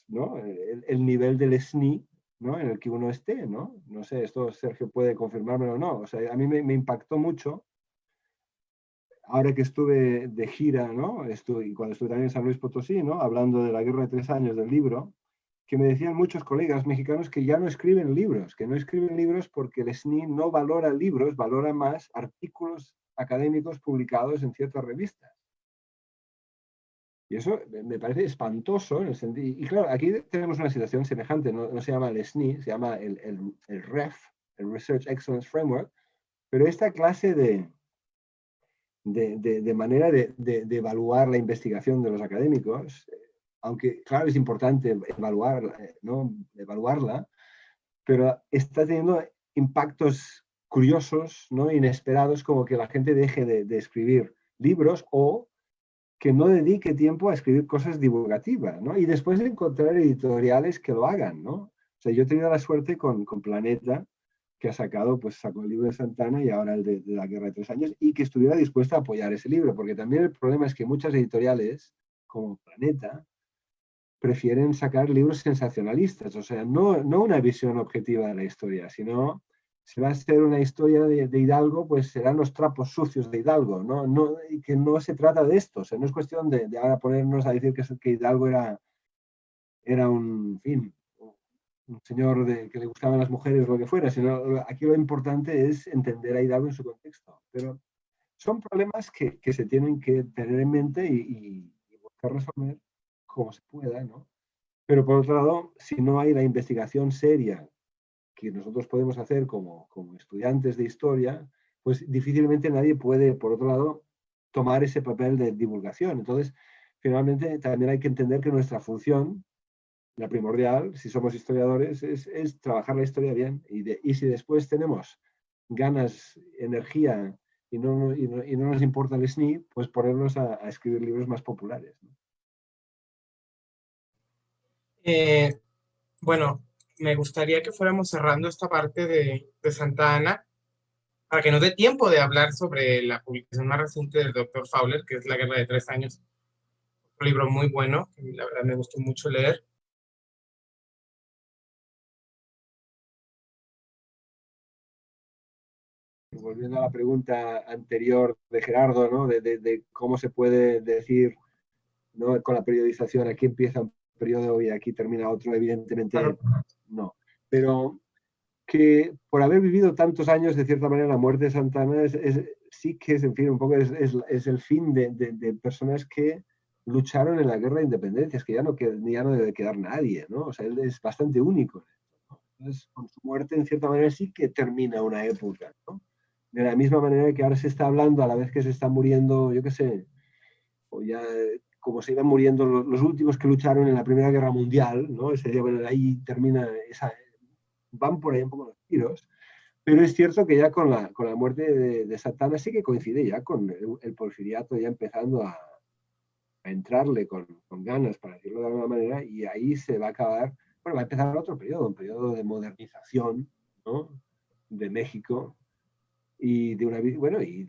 Speaker 1: ¿no? el nivel del SNI ¿no? En el que uno esté, ¿no? No sé, esto Sergio puede confirmármelo o no. O sea, a mí me impactó mucho ahora que estuve de gira, ¿no? Y cuando estuve también en San Luis Potosí, ¿no? Hablando de la Guerra de 3 años del libro, que me decían muchos colegas mexicanos que ya no escriben libros, que no escriben libros porque el SNI no valora libros, valora más artículos académicos publicados en ciertas revistas. Y eso me parece espantoso en el sentido. Y claro, aquí tenemos una situación semejante, no se llama el SNI, se llama el REF, el Research Excellence Framework, pero esta clase de manera de evaluar la investigación de los académicos, aunque claro es importante ¿no? evaluarla, pero está teniendo impactos curiosos, ¿no? Inesperados, como que la gente deje de escribir libros o que no dedique tiempo a escribir cosas divulgativas, ¿no? Y después de encontrar editoriales que lo hagan, ¿no? O sea, yo he tenido la suerte con Planeta, que ha sacado, pues sacó el libro de Santana y ahora el de la Guerra de 3 años, y que estuviera dispuesta a apoyar ese libro, porque también el problema es que muchas editoriales, como Planeta, prefieren sacar libros sensacionalistas, o sea, no una visión objetiva de la historia, sino si va a ser una historia de Hidalgo, pues serán los trapos sucios de Hidalgo, ¿no? Y que no se trata de esto, o sea, no es cuestión de ahora ponernos a decir que Hidalgo era un, en fin, un señor que le gustaban las mujeres o lo que fuera, sino aquí lo importante es entender a Hidalgo en su contexto. Pero son problemas que se tienen que tener en mente y buscar resolver como se pueda, ¿no? Pero por otro lado, si no hay la investigación seria que nosotros podemos hacer como estudiantes de historia, pues difícilmente nadie puede, por otro lado, tomar ese papel de divulgación. Entonces, finalmente, también hay que entender que nuestra función, la primordial, si somos historiadores, es trabajar la historia bien. Y si después tenemos ganas, energía y no nos importa el SNI, pues ponernos a escribir libros más populares, ¿no?
Speaker 2: Bueno, me gustaría que fuéramos cerrando esta parte de Santa Ana para que nos dé tiempo de hablar sobre la publicación más reciente del Dr. Fowler, que es La Guerra de 3 años. Un libro muy bueno, que la verdad me gustó mucho leer.
Speaker 1: Volviendo a la pregunta anterior de Gerardo, ¿no? De cómo se puede decir, ¿no? Con la periodización, aquí empieza un periodo y aquí termina otro, evidentemente
Speaker 2: Claro.
Speaker 1: no. Pero que por haber vivido tantos años, de cierta manera, la muerte de Santana sí que es, en fin, un poco es el fin de personas que lucharon en la guerra de independencia, es que ya no debe quedar nadie, ¿no? O sea, él es bastante único, ¿no? Entonces, con su muerte, en cierta manera, sí que termina una época, ¿no? De la misma manera que ahora se está hablando, a la vez que se está muriendo, yo qué sé, o ya como se iban muriendo los últimos que lucharon en la Primera Guerra Mundial, ¿no? Bueno, ahí termina van por ahí un poco los tiros, pero es cierto que ya con la muerte de Santana sí que coincide ya con el porfiriato ya empezando a entrarle con ganas, para decirlo de alguna manera, y ahí se va a acabar, bueno, va a empezar otro periodo, un periodo de modernización, ¿no? De México, y de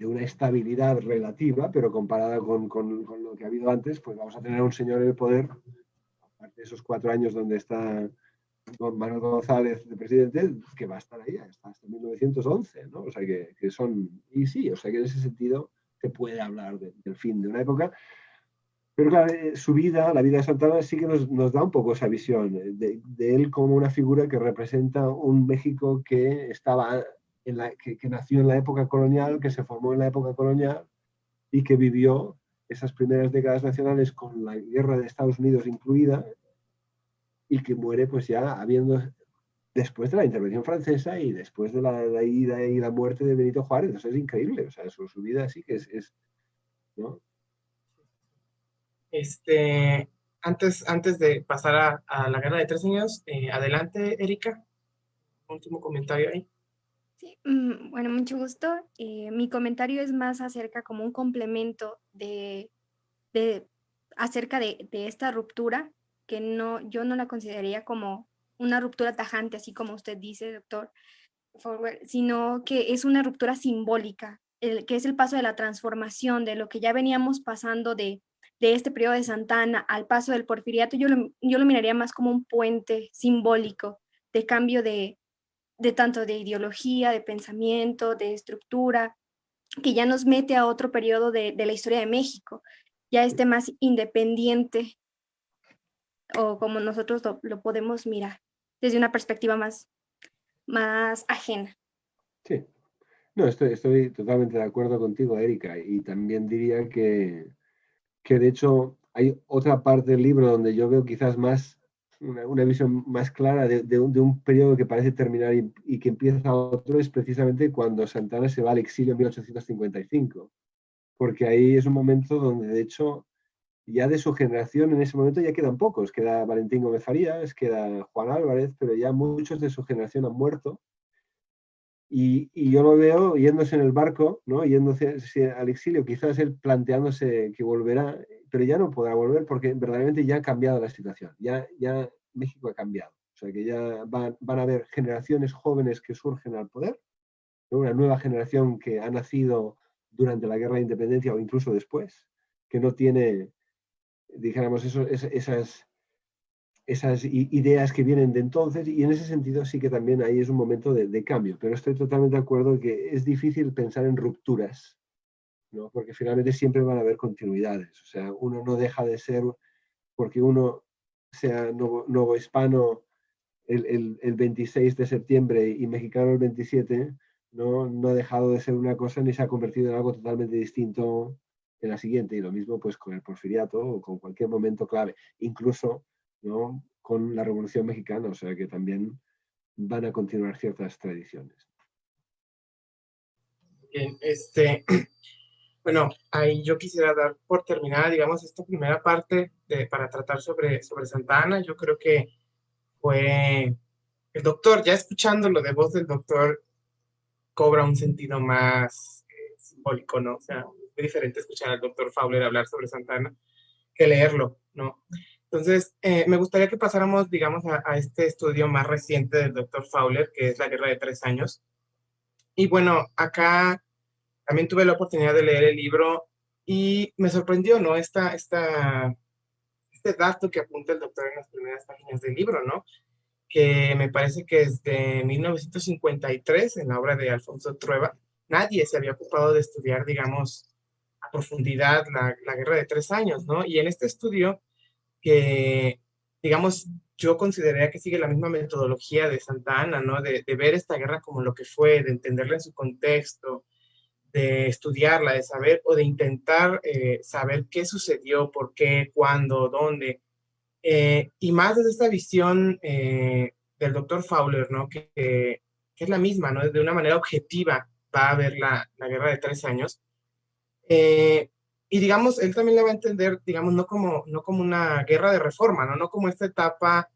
Speaker 1: una estabilidad relativa, pero comparada con lo que ha habido antes, pues vamos a tener un señor en el poder, aparte de esos 4 años donde está don Manuel González de presidente, que va a estar ahí hasta 1911, ¿no? O sea que son, y sí, o sea que en ese sentido se puede hablar del fin de una época, pero claro, su vida, la vida de Santana, sí que nos da un poco esa visión de él como una figura que representa un México que estaba que nació en la época colonial, que se formó en la época colonial y que vivió esas primeras décadas nacionales con la guerra de Estados Unidos incluida y que muere pues ya después de la intervención francesa y después de la ida y la muerte de Benito Juárez. Eso es increíble, o sea, su vida sí que es ¿no?
Speaker 2: Antes de pasar a la Guerra de 3 años, adelante, Erika. Último comentario ahí.
Speaker 6: Sí, bueno, mucho gusto. Mi comentario es más acerca como un complemento acerca de esta ruptura, que yo no la consideraría como una ruptura tajante, así como usted dice, doctor Fowler, sino que es una ruptura simbólica, que es el paso de la transformación, de lo que ya veníamos pasando de este periodo de Santana al paso del porfiriato. Yo lo miraría más como un puente simbólico cambio de tanto de ideología, de pensamiento, de estructura, que ya nos mete a otro periodo de la historia de México, ya más independiente, o como nosotros lo podemos mirar, desde una perspectiva más ajena.
Speaker 1: Sí. No, estoy totalmente de acuerdo contigo, Erika, y también diría que de hecho hay otra parte del libro donde yo veo quizás más una visión más clara de un periodo que parece terminar y que empieza otro, es precisamente cuando Santa Anna se va al exilio en 1855, porque ahí es un momento donde de hecho ya de su generación en ese momento ya quedan pocos, queda Valentín Gómez Farías, queda Juan Álvarez, pero ya muchos de su generación han muerto. Y yo lo veo yéndose en el barco, ¿no? Yéndose al exilio, quizás él planteándose que volverá, pero ya no podrá volver porque verdaderamente ya ha cambiado la situación, ya México ha cambiado. O sea que ya van a haber generaciones jóvenes que surgen al poder, ¿no? Una nueva generación que ha nacido durante la Guerra de Independencia o incluso después, que no tiene, dijéramos, esas ideas que vienen de entonces, y en ese sentido sí que también ahí es un momento de cambio, pero estoy totalmente de acuerdo en que es difícil pensar en rupturas, ¿no? Porque finalmente siempre van a haber continuidades, o sea, uno no deja de ser, porque uno sea nuevo hispano el 26 de septiembre y mexicano el 27, no ha dejado de ser una cosa ni se ha convertido en algo totalmente distinto en la siguiente, y lo mismo pues con el porfiriato o con cualquier momento clave, incluso, ¿no?, con la Revolución Mexicana, o sea que también van a continuar ciertas tradiciones.
Speaker 2: Bien, bueno, ahí yo quisiera dar por terminada, digamos, esta primera parte para tratar sobre Santa Anna. Yo creo que fue el doctor, ya escuchándolo de voz del doctor, cobra un sentido más simbólico, ¿no? O sea, es muy diferente escuchar al doctor Fowler hablar sobre Santa Anna que leerlo, ¿no? Entonces, me gustaría que pasáramos, digamos, a este estudio más reciente del doctor Fowler, que es La Guerra de 3 Años. Y bueno, acá también tuve la oportunidad de leer el libro y me sorprendió, ¿no? Este dato que apunta el doctor en las primeras páginas del libro, ¿no? Que me parece que es de 1953, en la obra de Alfonso Trueba, nadie se había ocupado de estudiar, digamos, a profundidad la Guerra de 3 Años, ¿no? Y en este estudio, que, digamos, yo consideraría que sigue la misma metodología de Santa Anna, ¿no? De ver esta guerra como lo que fue, de entenderla en su contexto, de estudiarla, de saber o de intentar saber qué sucedió, por qué, cuándo, dónde. Y más desde esta visión del doctor Fowler, ¿no? Que es la misma, ¿no? De una manera objetiva va a ver la Guerra de 3 Años. Y digamos, él también la va a entender, digamos, no como una guerra de reforma, ¿no? No como esta etapa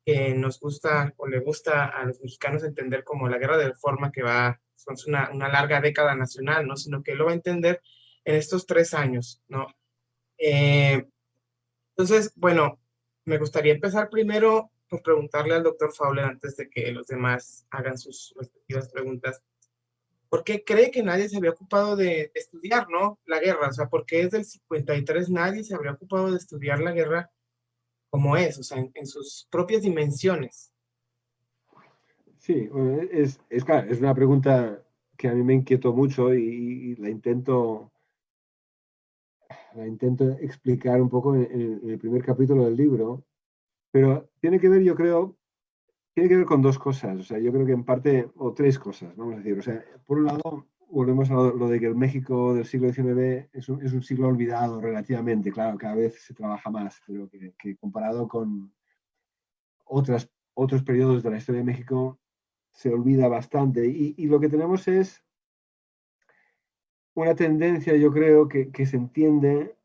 Speaker 2: que nos gusta o le gusta a los mexicanos entender como la guerra de reforma que va, es una larga década nacional, ¿no? Sino que él lo va a entender en estos 3 años, ¿no? Entonces, bueno, me gustaría empezar primero por preguntarle al doctor Fowler, antes de que los demás hagan sus respectivas preguntas. ¿Por qué cree que nadie se había ocupado de estudiar, ¿no?, la guerra? O sea, ¿por qué desde el 53 nadie se habría ocupado de estudiar la guerra como es, o sea, en sus propias dimensiones?
Speaker 1: Sí, bueno, claro, es una pregunta que a mí me inquietó mucho y la intento explicar un poco en el primer capítulo del libro, pero tiene que ver, yo creo, tiene que ver con dos cosas, o sea, yo creo que en parte, o tres cosas, vamos a decir, o sea, por un lado, volvemos a lo de que el México del siglo XIX es un siglo olvidado relativamente, claro, cada vez se trabaja más, pero que comparado con otros periodos de la historia de México se olvida bastante, y lo que tenemos es una tendencia, yo creo, que se entiende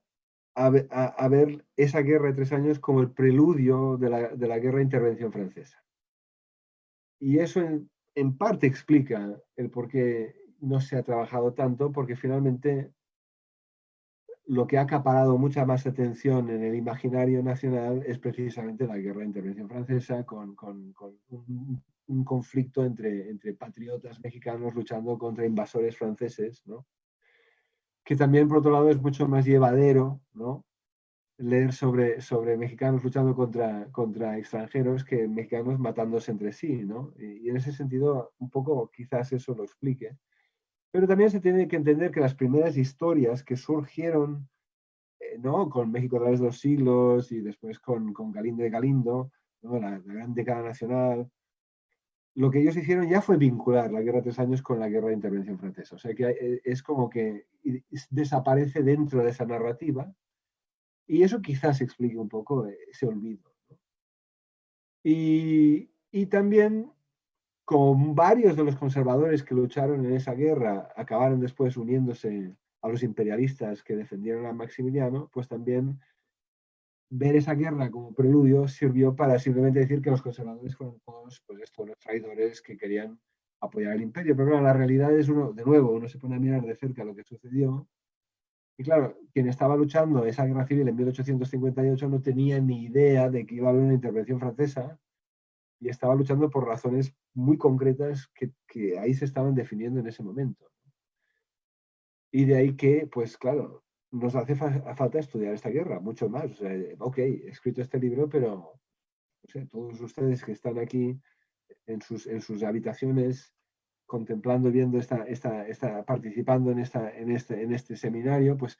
Speaker 1: a ver esa guerra de 3 años como el preludio de la guerra de intervención francesa. Y eso en parte explica el por qué no se ha trabajado tanto, porque finalmente lo que ha acaparado mucha más atención en el imaginario nacional es precisamente la guerra de intervención francesa, con un conflicto entre patriotas mexicanos luchando contra invasores franceses, ¿no? Que también, por otro lado, es mucho más llevadero, ¿no?, leer sobre mexicanos luchando contra extranjeros que mexicanos matándose entre sí, ¿no? Y en ese sentido, un poco quizás eso lo explique. Pero también se tiene que entender que las primeras historias que surgieron, ¿no? Con México a través de los siglos y después con Galindo y Galindo, ¿no? La gran década nacional, lo que ellos hicieron ya fue vincular la Guerra de 3 Años con la Guerra de Intervención Francesa. O sea que es como que desaparece dentro de esa narrativa y eso quizás explique un poco ese olvido, ¿no? Y también, con varios de los conservadores que lucharon en esa guerra acabaron después uniéndose a los imperialistas que defendieron a Maximiliano, pues también ver esa guerra como preludio sirvió para simplemente decir que los conservadores fueron todos, pues estos, los traidores que querían apoyar al imperio. Pero claro, la realidad es de nuevo, uno se pone a mirar de cerca lo que sucedió. Y claro, quien estaba luchando esa guerra civil en 1858 no tenía ni idea de que iba a haber una intervención francesa y estaba luchando por razones muy concretas que ahí se estaban definiendo en ese momento. Y de ahí que, pues claro, nos hace falta estudiar esta guerra, mucho más. O sea, ok, he escrito este libro, pero no sé, todos ustedes que están aquí en sus habitaciones contemplando, viendo participando en este seminario, pues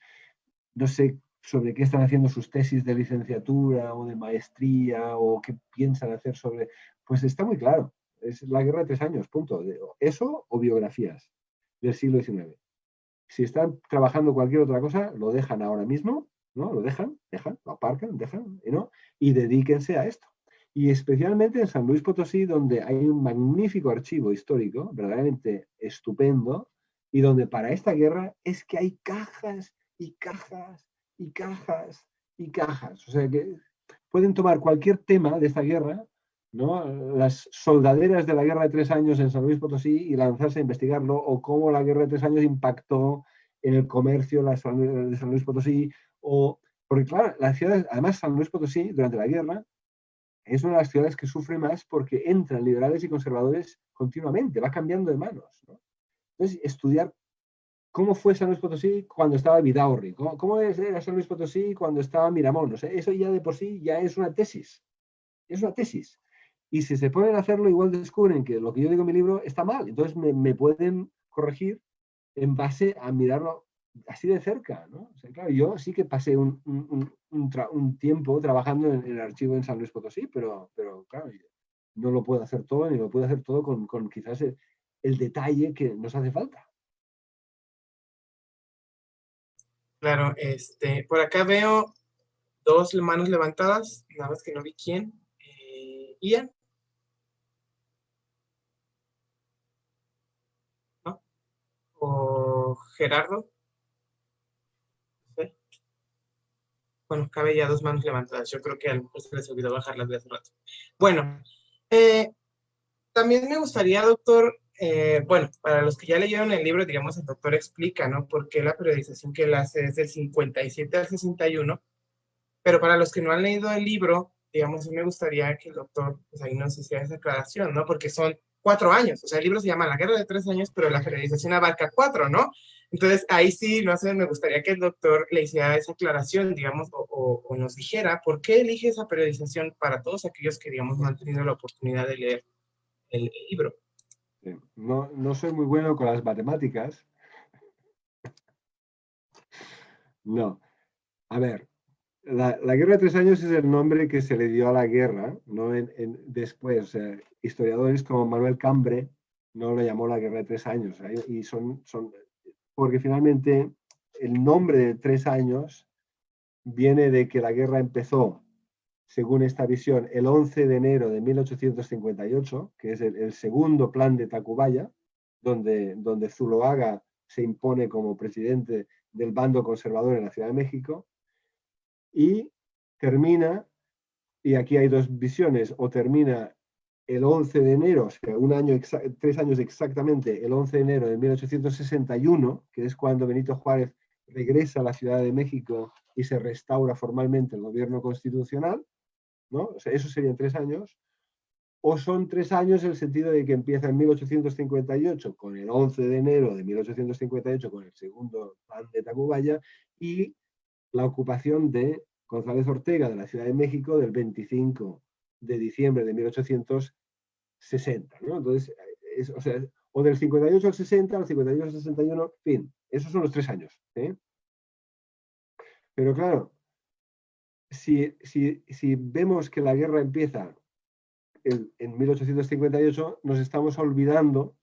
Speaker 1: no sé sobre qué están haciendo sus tesis de licenciatura o de maestría o qué piensan hacer sobre, pues está muy claro, es la Guerra de 3 Años, punto. Eso o biografías del siglo XIX. Si están trabajando cualquier otra cosa, lo dejan ahora mismo, ¿no? Lo dejan, lo aparcan, ¿no? Y dedíquense a esto. Y especialmente en San Luis Potosí, donde hay un magnífico archivo histórico, verdaderamente estupendo, y donde para esta guerra es que hay cajas y cajas y cajas y cajas. O sea que pueden tomar cualquier tema de esta guerra, ¿no? Las soldaderas de la Guerra de 3 Años en San Luis Potosí y lanzarse a investigarlo, o cómo la Guerra de 3 Años impactó en el comercio de San Luis Potosí, porque claro, la ciudad, además San Luis Potosí, durante la guerra, es una de las ciudades que sufre más porque entran liberales y conservadores continuamente, va cambiando de manos, ¿no? Entonces, estudiar cómo fue San Luis Potosí cuando estaba Vidaurri, cómo era San Luis Potosí cuando estaba Miramón, o sea, eso ya de por sí ya es una tesis. Es una tesis. Y si se ponen a hacerlo, igual descubren que lo que yo digo en mi libro está mal. Entonces me pueden corregir en base a mirarlo así de cerca, ¿no? O sea, claro, yo sí que pasé un tiempo trabajando en el archivo en San Luis Potosí, pero claro, no lo puedo hacer todo, ni lo puedo hacer todo con quizás el detalle que nos hace falta.
Speaker 2: Claro, por acá veo 2 manos levantadas, nada más que no vi quién. Ian, ¿no? O Gerardo. ¿Sí? Bueno, cabe ya 2 manos levantadas. Yo creo que a lo mejor se les olvidó bajarlas de hace rato. Bueno, también me gustaría, doctor, bueno, para los que ya leyeron el libro, digamos, el doctor explica, ¿no? Por qué la periodización que él hace es del 57 al 61, pero para los que no han leído el libro, digamos, sí me gustaría que el doctor, pues ahí nos hiciera esa aclaración, ¿no? Porque son 4 años, o sea, el libro se llama La Guerra de 3 Años, pero la periodización abarca 4, ¿no? Entonces, ahí sí, no sé, me gustaría que el doctor le hiciera esa aclaración, digamos, o nos dijera por qué elige esa periodización para todos aquellos que, digamos, no han tenido la oportunidad de leer el libro.
Speaker 1: No soy muy bueno con las matemáticas. No. A ver, la Guerra de 3 Años es el nombre que se le dio a la guerra, ¿no? Después, o sea, historiadores como Manuel Cambre no lo llamó la Guerra de 3 Años, ¿eh? Y porque finalmente el nombre de 3 años viene de que la guerra empezó, según esta visión, el 11 de enero de 1858, que es el segundo plan de Tacubaya, donde Zuloaga se impone como presidente del bando conservador en la Ciudad de México, y termina, y aquí hay 2 visiones, o termina el 11 de enero, o sea, 3 años exactamente, el 11 de enero de 1861, que es cuando Benito Juárez regresa a la Ciudad de México y se restaura formalmente el gobierno constitucional, ¿no? O sea, eso serían 3 años, o son 3 años en el sentido de que empieza en 1858 con el 11 de enero de 1858 con el segundo plan de Tacubaya y la ocupación de González Ortega de la Ciudad de México del 25 de diciembre de 1860, ¿no? Entonces, o sea, o del 58 al 60, al 58 al 61, fin, esos son los 3 años. Pero claro, si vemos que la guerra empieza en 1858, nos estamos olvidando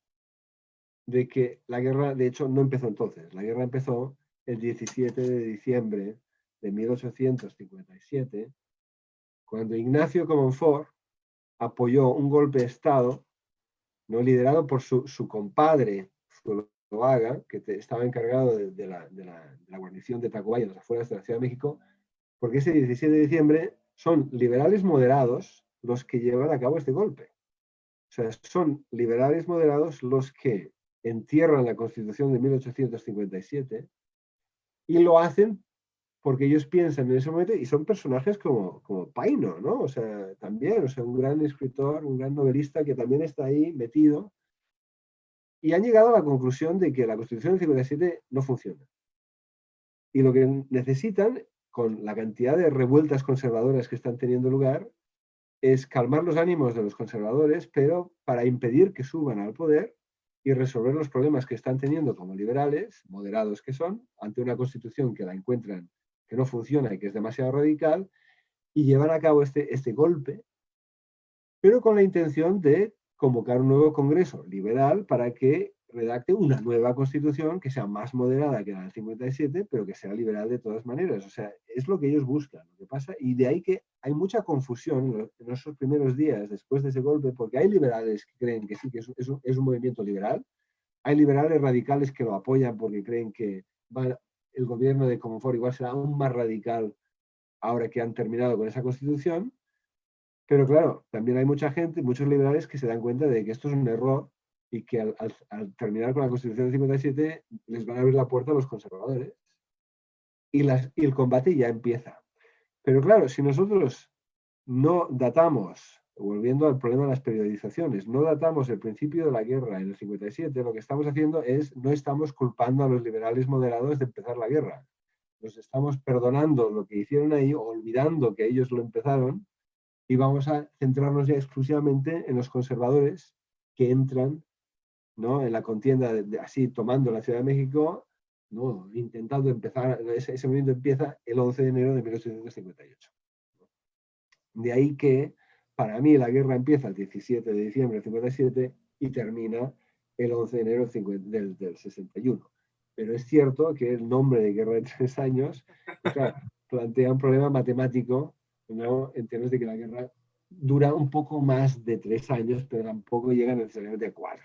Speaker 1: de que la guerra, de hecho, no empezó entonces. La guerra empezó el 17 de diciembre de 1857, cuando Ignacio Comonfort apoyó un golpe de Estado, ¿no?, liderado por su compadre, Zuloaga, que estaba encargado de la guarnición de Tacubaya, en las afueras de la Ciudad de México, porque ese 17 de diciembre son liberales moderados los que llevan a cabo este golpe. O sea, son liberales moderados los que entierran la Constitución de 1857 y lo hacen porque ellos piensan en ese momento, y son personajes como Paino, ¿no? O sea, también, o sea, un gran escritor, un gran novelista que también está ahí metido, y han llegado a la conclusión de que la Constitución del 57 no funciona. Y lo que necesitan, con la cantidad de revueltas conservadoras que están teniendo lugar, es calmar los ánimos de los conservadores, pero para impedir que suban al poder y resolver los problemas que están teniendo como liberales, moderados que son, ante una Constitución que la encuentran que no funciona y que es demasiado radical, y llevan a cabo este golpe, pero con la intención de convocar un nuevo Congreso liberal para que redacte una nueva Constitución que sea más moderada que la del 57, pero que sea liberal de todas maneras. O sea, es lo que ellos buscan. Lo que pasa, y de ahí que hay mucha confusión en esos primeros días después de ese golpe, porque hay liberales que creen que sí, que es un movimiento liberal, hay liberales radicales que lo apoyan porque creen que el gobierno de Comonfort igual será aún más radical ahora que han terminado con esa Constitución, pero claro, también hay mucha gente, muchos liberales que se dan cuenta de que esto es un error y que al terminar con la Constitución del 57 les van a abrir la puerta a los conservadores y el combate ya empieza. Pero claro, si nosotros no datamos, volviendo al problema de las periodizaciones, no datamos el principio de la guerra en el 57, lo que estamos haciendo es, no estamos culpando a los liberales moderados de empezar la guerra. Nos estamos perdonando lo que hicieron ahí, olvidando que ellos lo empezaron, y vamos a centrarnos ya exclusivamente en los conservadores que entran, ¿no?, en la contienda, así tomando la Ciudad de México, ¿no?, intentando empezar, ese movimiento empieza el 11 de enero de 1858. De ahí que, para mí, la guerra empieza el 17 de diciembre del 57 y termina el 11 de enero del 61. Pero es cierto que el nombre de Guerra de 3 años, pues claro, plantea un problema matemático, ¿no?, en términos de que la guerra dura un poco más de 3 años, pero tampoco llega necesariamente a 4.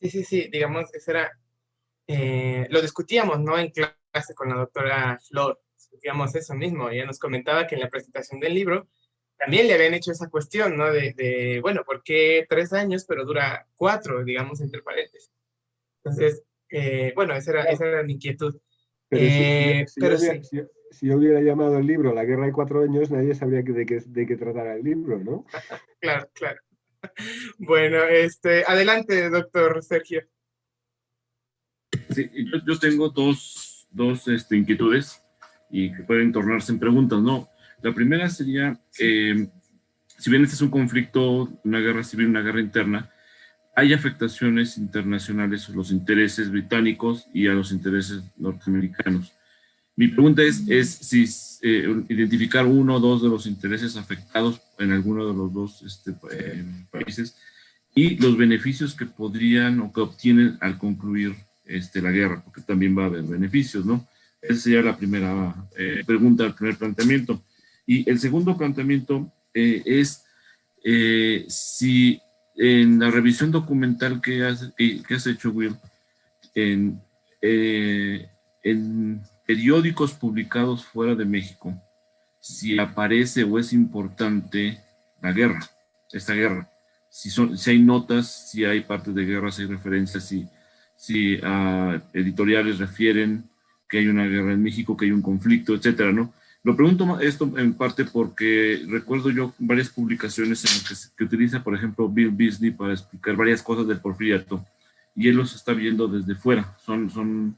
Speaker 2: Sí, digamos, eso era, lo discutíamos, ¿no?, en clase con la doctora Flor, discutíamos eso mismo, ella nos comentaba que en la presentación del libro también le habían hecho esa cuestión, ¿no?, bueno, ¿por qué 3 años, pero dura 4, digamos, entre paréntesis? Entonces, bueno, esa era mi inquietud.
Speaker 1: Pero si yo hubiera llamado el libro La Guerra de 4 años, nadie sabría de qué tratara el libro, ¿no?
Speaker 2: Claro. Bueno, adelante, doctor Sergio.
Speaker 7: Sí, yo tengo dos inquietudes y que pueden tornarse en preguntas, ¿no? La primera sería, si bien este es un conflicto, una guerra civil, una guerra interna, hay afectaciones internacionales a los intereses británicos y a los intereses norteamericanos. Mi pregunta es si identificar uno o dos de los intereses afectados en alguno de los dos países y los beneficios que podrían o que obtienen al concluir la guerra, porque también va a haber beneficios, ¿no? Esa sería la primera pregunta, el primer planteamiento. Y el segundo planteamiento es si en la revisión documental que has hecho, Will, en periódicos publicados fuera de México, si aparece o es importante esta guerra, si hay notas, si hay partes de guerra, si hay referencias, si editoriales refieren que hay una guerra en México, que hay un conflicto, etcétera, ¿no? Lo pregunto esto en parte porque recuerdo yo varias publicaciones en las que utiliza, por ejemplo, Bill Beasley para explicar varias cosas del Porfiriato, y él los está viendo desde fuera. Son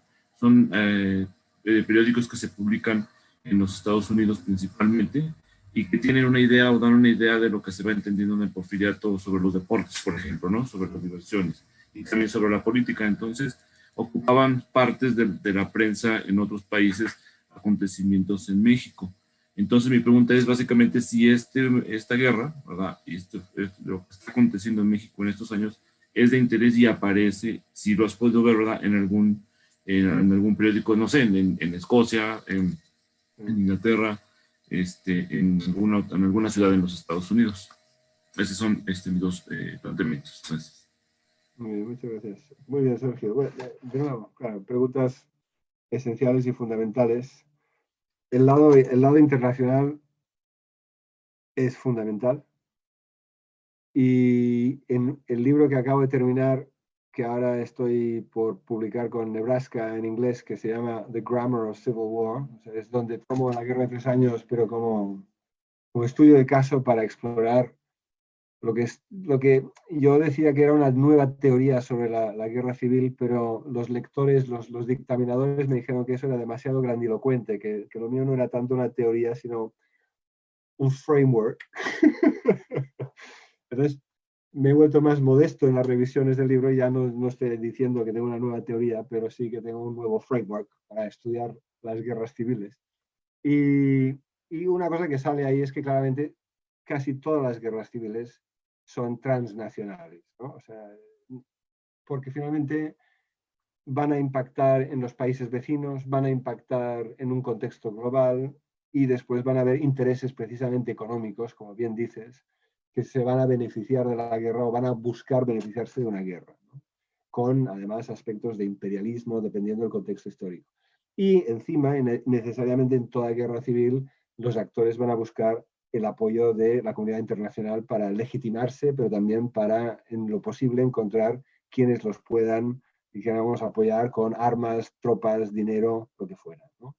Speaker 7: periódicos que se publican en los Estados Unidos principalmente, y que tienen una idea o dan una idea de lo que se va entendiendo en el porfiriato sobre los deportes, por ejemplo, ¿no? Sobre las diversiones, y también sobre la política. Entonces, ocupaban partes de la prensa en otros países, acontecimientos en México. Entonces, mi pregunta es básicamente si esta guerra, ¿verdad? Y lo que está aconteciendo en México en estos años es de interés y aparece, si lo has podido ver, ¿verdad? En algún periódico, no sé, en Escocia, en Inglaterra, en alguna ciudad en los Estados Unidos. Esos son mis dos planteamientos. Gracias.
Speaker 1: Muy bien, muchas gracias. Muy bien, Sergio. Bueno, de nuevo, claro, preguntas esenciales y fundamentales. El lado internacional es fundamental. Y en el libro que acabo de terminar, que ahora estoy por publicar con Nebraska en inglés, que se llama The Grammar of Civil War, o sea, es donde tomo la guerra de 3 años, pero como estudio de caso para explorar lo que yo decía que era una nueva teoría sobre la guerra civil, pero los lectores, los dictaminadores me dijeron que eso era demasiado grandilocuente, que lo mío no era tanto una teoría, sino un framework. Entonces, me he vuelto más modesto en las revisiones del libro y ya no estoy diciendo que tengo una nueva teoría, pero sí que tengo un nuevo framework para estudiar las guerras civiles. Y una cosa que sale ahí es que claramente casi todas las guerras civiles son transnacionales, ¿no? O sea, porque finalmente van a impactar en los países vecinos, van a impactar en un contexto global y después van a haber intereses precisamente económicos, como bien dices, que se van a beneficiar de la guerra o van a buscar beneficiarse de una guerra, ¿no? Con además aspectos de imperialismo dependiendo del contexto histórico. Y encima, necesariamente en toda guerra civil, los actores van a buscar el apoyo de la comunidad internacional para legitimarse, pero también para, en lo posible, encontrar quienes los puedan, dijéramos, apoyar con armas, tropas, dinero, lo que fuera, ¿no?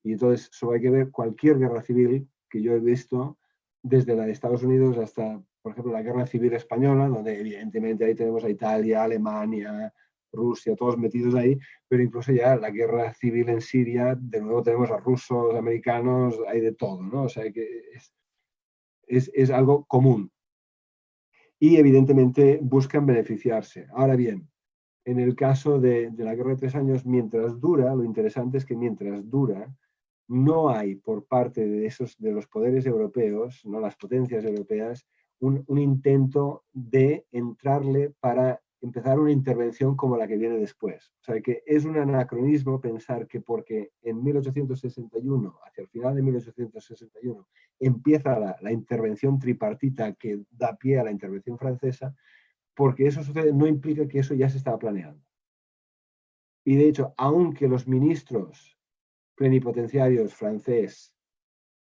Speaker 1: Y entonces, solo hay que ver cualquier guerra civil que yo he visto, desde la de Estados Unidos hasta, por ejemplo, la guerra civil española, donde evidentemente ahí tenemos a Italia, Alemania, Rusia, todos metidos ahí, pero incluso ya la guerra civil en Siria, de nuevo tenemos a rusos, americanos, hay de todo, ¿no? O sea que es algo común. Y evidentemente buscan beneficiarse. Ahora bien, en el caso de la guerra de 3 años, mientras dura, lo interesante es que mientras dura, no hay por parte de los poderes europeos, no las potencias europeas, un intento de entrarle para empezar una intervención como la que viene después. O sea, que es un anacronismo pensar que porque en 1861, hacia el final de 1861, empieza la intervención tripartita que da pie a la intervención francesa, porque eso sucede no implica que eso ya se estaba planeando. Y de hecho, aunque los ministros plenipotenciarios francés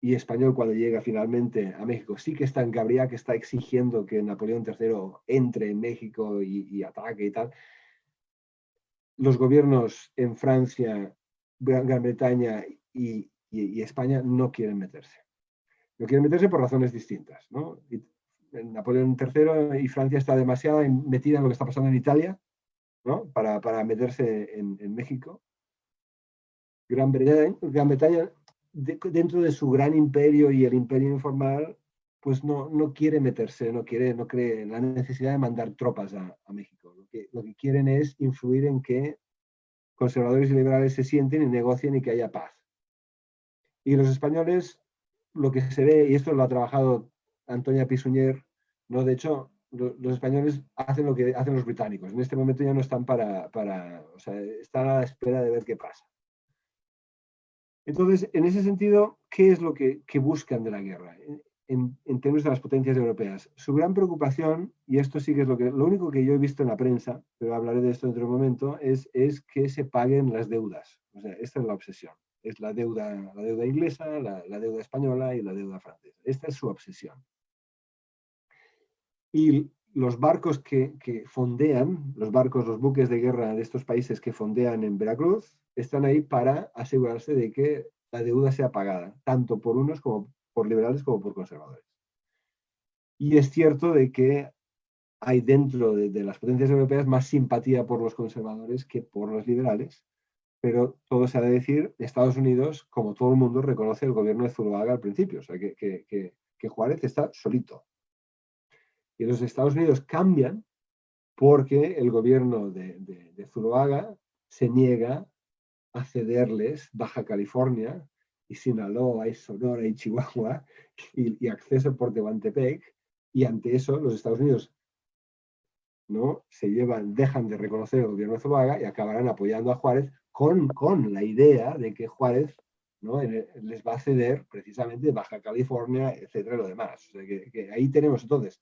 Speaker 1: y español, cuando llega finalmente a México, sí que está en Gabriel, que está exigiendo que Napoleón III entre en México y ataque y tal, los gobiernos en Francia, Gran Bretaña y España no quieren meterse. No quieren meterse por razones distintas, ¿no? Napoleón III y Francia está demasiado metida en lo que está pasando en Italia, ¿no? Para meterse en México. Gran Bretaña, dentro de su gran imperio y el imperio informal, pues no quiere meterse, no cree en la necesidad de mandar tropas a México. Lo que quieren es influir en que conservadores y liberales se sienten y negocien y que haya paz. Y los españoles, lo que se ve, y esto lo ha trabajado Antonia Pisuñer, ¿no? De hecho, los españoles hacen lo que hacen los británicos. En este momento ya no están o sea, están a la espera de ver qué pasa. Entonces, en ese sentido, ¿qué es lo que buscan de la guerra en términos de las potencias europeas? Su gran preocupación, y esto sí que es lo único que yo he visto en la prensa, pero hablaré de esto en otro momento, es que se paguen las deudas. O sea, esta es la obsesión. Es la deuda inglesa, la deuda española y la deuda francesa. Esta es su obsesión. Y los barcos que fondean, los buques de guerra de estos países que fondean en Veracruz, están ahí para asegurarse de que la deuda sea pagada, tanto por unos como por liberales como por conservadores. Y es cierto de que hay dentro de las potencias europeas más simpatía por los conservadores que por los liberales, pero todo se ha de decir, Estados Unidos, como todo el mundo, reconoce el gobierno de Zuloaga al principio, o sea, que Juárez está solito. Y los Estados Unidos cambian porque el gobierno de Zuloaga se niega a cederles Baja California y Sinaloa y Sonora y Chihuahua y acceso por Tehuantepec, y ante eso los Estados Unidos ¿no? dejan de reconocer el gobierno de Zuloaga y acabarán apoyando a Juárez con la idea de que Juárez, ¿no? les va a ceder precisamente Baja California, etcétera, y lo demás. O sea, que ahí tenemos entonces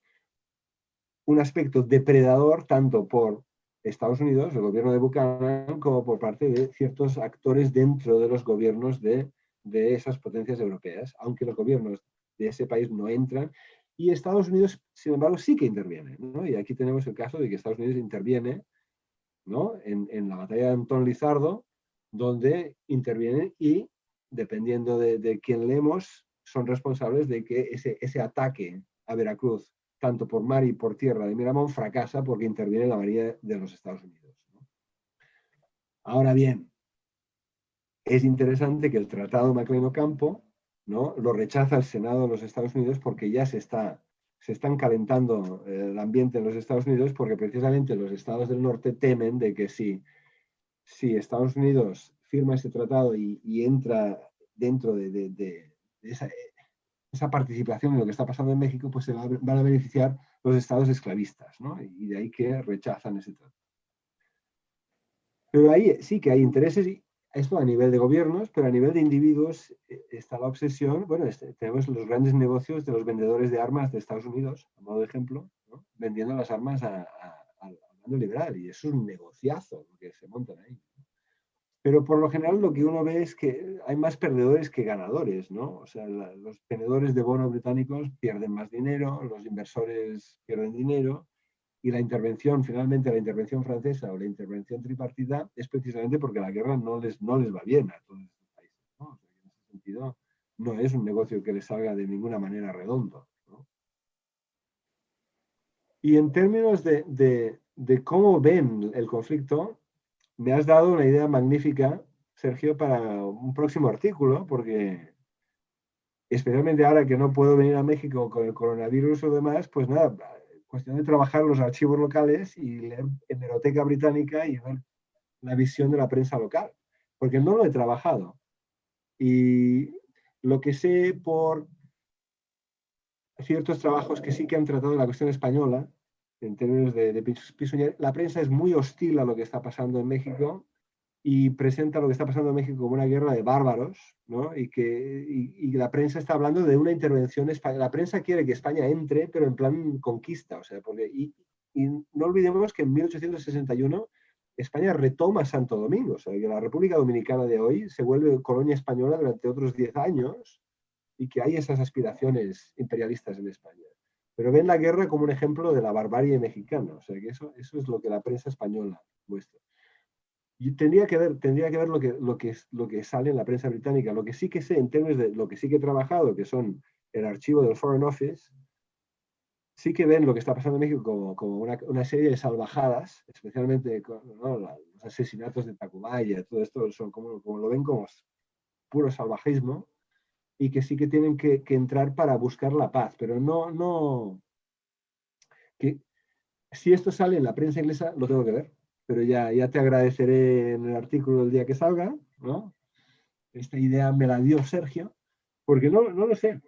Speaker 1: un aspecto depredador tanto por Estados Unidos, el gobierno de Buchanan, como por parte de ciertos actores dentro de los gobiernos de esas potencias europeas, aunque los gobiernos de ese país no entran. Y Estados Unidos, sin embargo, sí que interviene, ¿no? Y aquí tenemos el caso de que Estados Unidos interviene, ¿no? en la batalla de Antón Lizardo, donde intervienen y, dependiendo de quién leemos, son responsables de que ese ataque a Veracruz, tanto por mar y por tierra de Miramón, fracasa porque interviene la Marina de los Estados Unidos, ¿no? Ahora bien, es interesante que el Tratado Maclean-Ocampo, ¿no? lo rechaza el Senado de los Estados Unidos porque ya se están calentando el ambiente en los Estados Unidos, porque precisamente los estados del norte temen de que si Estados Unidos firma ese tratado y entra dentro de esa participación en lo que está pasando en México, pues se van a beneficiar los estados esclavistas, ¿no? Y de ahí que rechazan ese tratado. Pero ahí sí que hay intereses, y esto a nivel de gobiernos, pero a nivel de individuos está la obsesión. Bueno, tenemos los grandes negocios de los vendedores de armas de Estados Unidos, a modo de ejemplo, ¿no? Vendiendo las armas al bando liberal, y eso es un negociazo lo que se montan ahí. Pero por lo general lo que uno ve es que hay más perdedores que ganadores, ¿no? O sea, los tenedores de bonos británicos pierden más dinero, los inversores pierden dinero, y finalmente la intervención francesa o la intervención tripartita es precisamente porque la guerra no les va bien a todos estos países, ¿no? O sea, en ese sentido, no es un negocio que les salga de ninguna manera redondo, ¿no? Y en términos de cómo ven el conflicto, me has dado una idea magnífica, Sergio, para un próximo artículo, porque especialmente ahora que no puedo venir a México con el coronavirus o demás, pues nada, cuestión de trabajar los archivos locales y leer hemeroteca británica y ver la visión de la prensa local, porque no lo he trabajado. Y lo que sé por ciertos trabajos que sí que han tratado la cuestión española, en términos de Pisunier, la prensa es muy hostil a lo que está pasando en México y presenta lo que está pasando en México como una guerra de bárbaros, ¿no? Y la prensa está hablando de una intervención española. La prensa quiere que España entre, pero en plan conquista, o sea, y no olvidemos que en 1861 España retoma Santo Domingo, o sea, que la República Dominicana de hoy se vuelve colonia española durante otros 10 años, y que hay esas aspiraciones imperialistas en España. Pero ven la guerra como un ejemplo de la barbarie mexicana, o sea, que eso es lo que la prensa española muestra. Y tendría que ver lo que sale en la prensa británica. Lo que sí que sé, en términos de lo que sí que he trabajado, que son el archivo del Foreign Office, sí que ven lo que está pasando en México como una serie de salvajadas, especialmente ¿no? los asesinatos de Tacubaya, todo esto son como lo ven como puro salvajismo, y que sí que tienen que entrar para buscar la paz, pero no que si esto sale en la prensa inglesa, lo tengo que ver, pero ya te agradeceré en el artículo el día que salga, ¿no? Esta idea me la dio Sergio, porque no lo sé.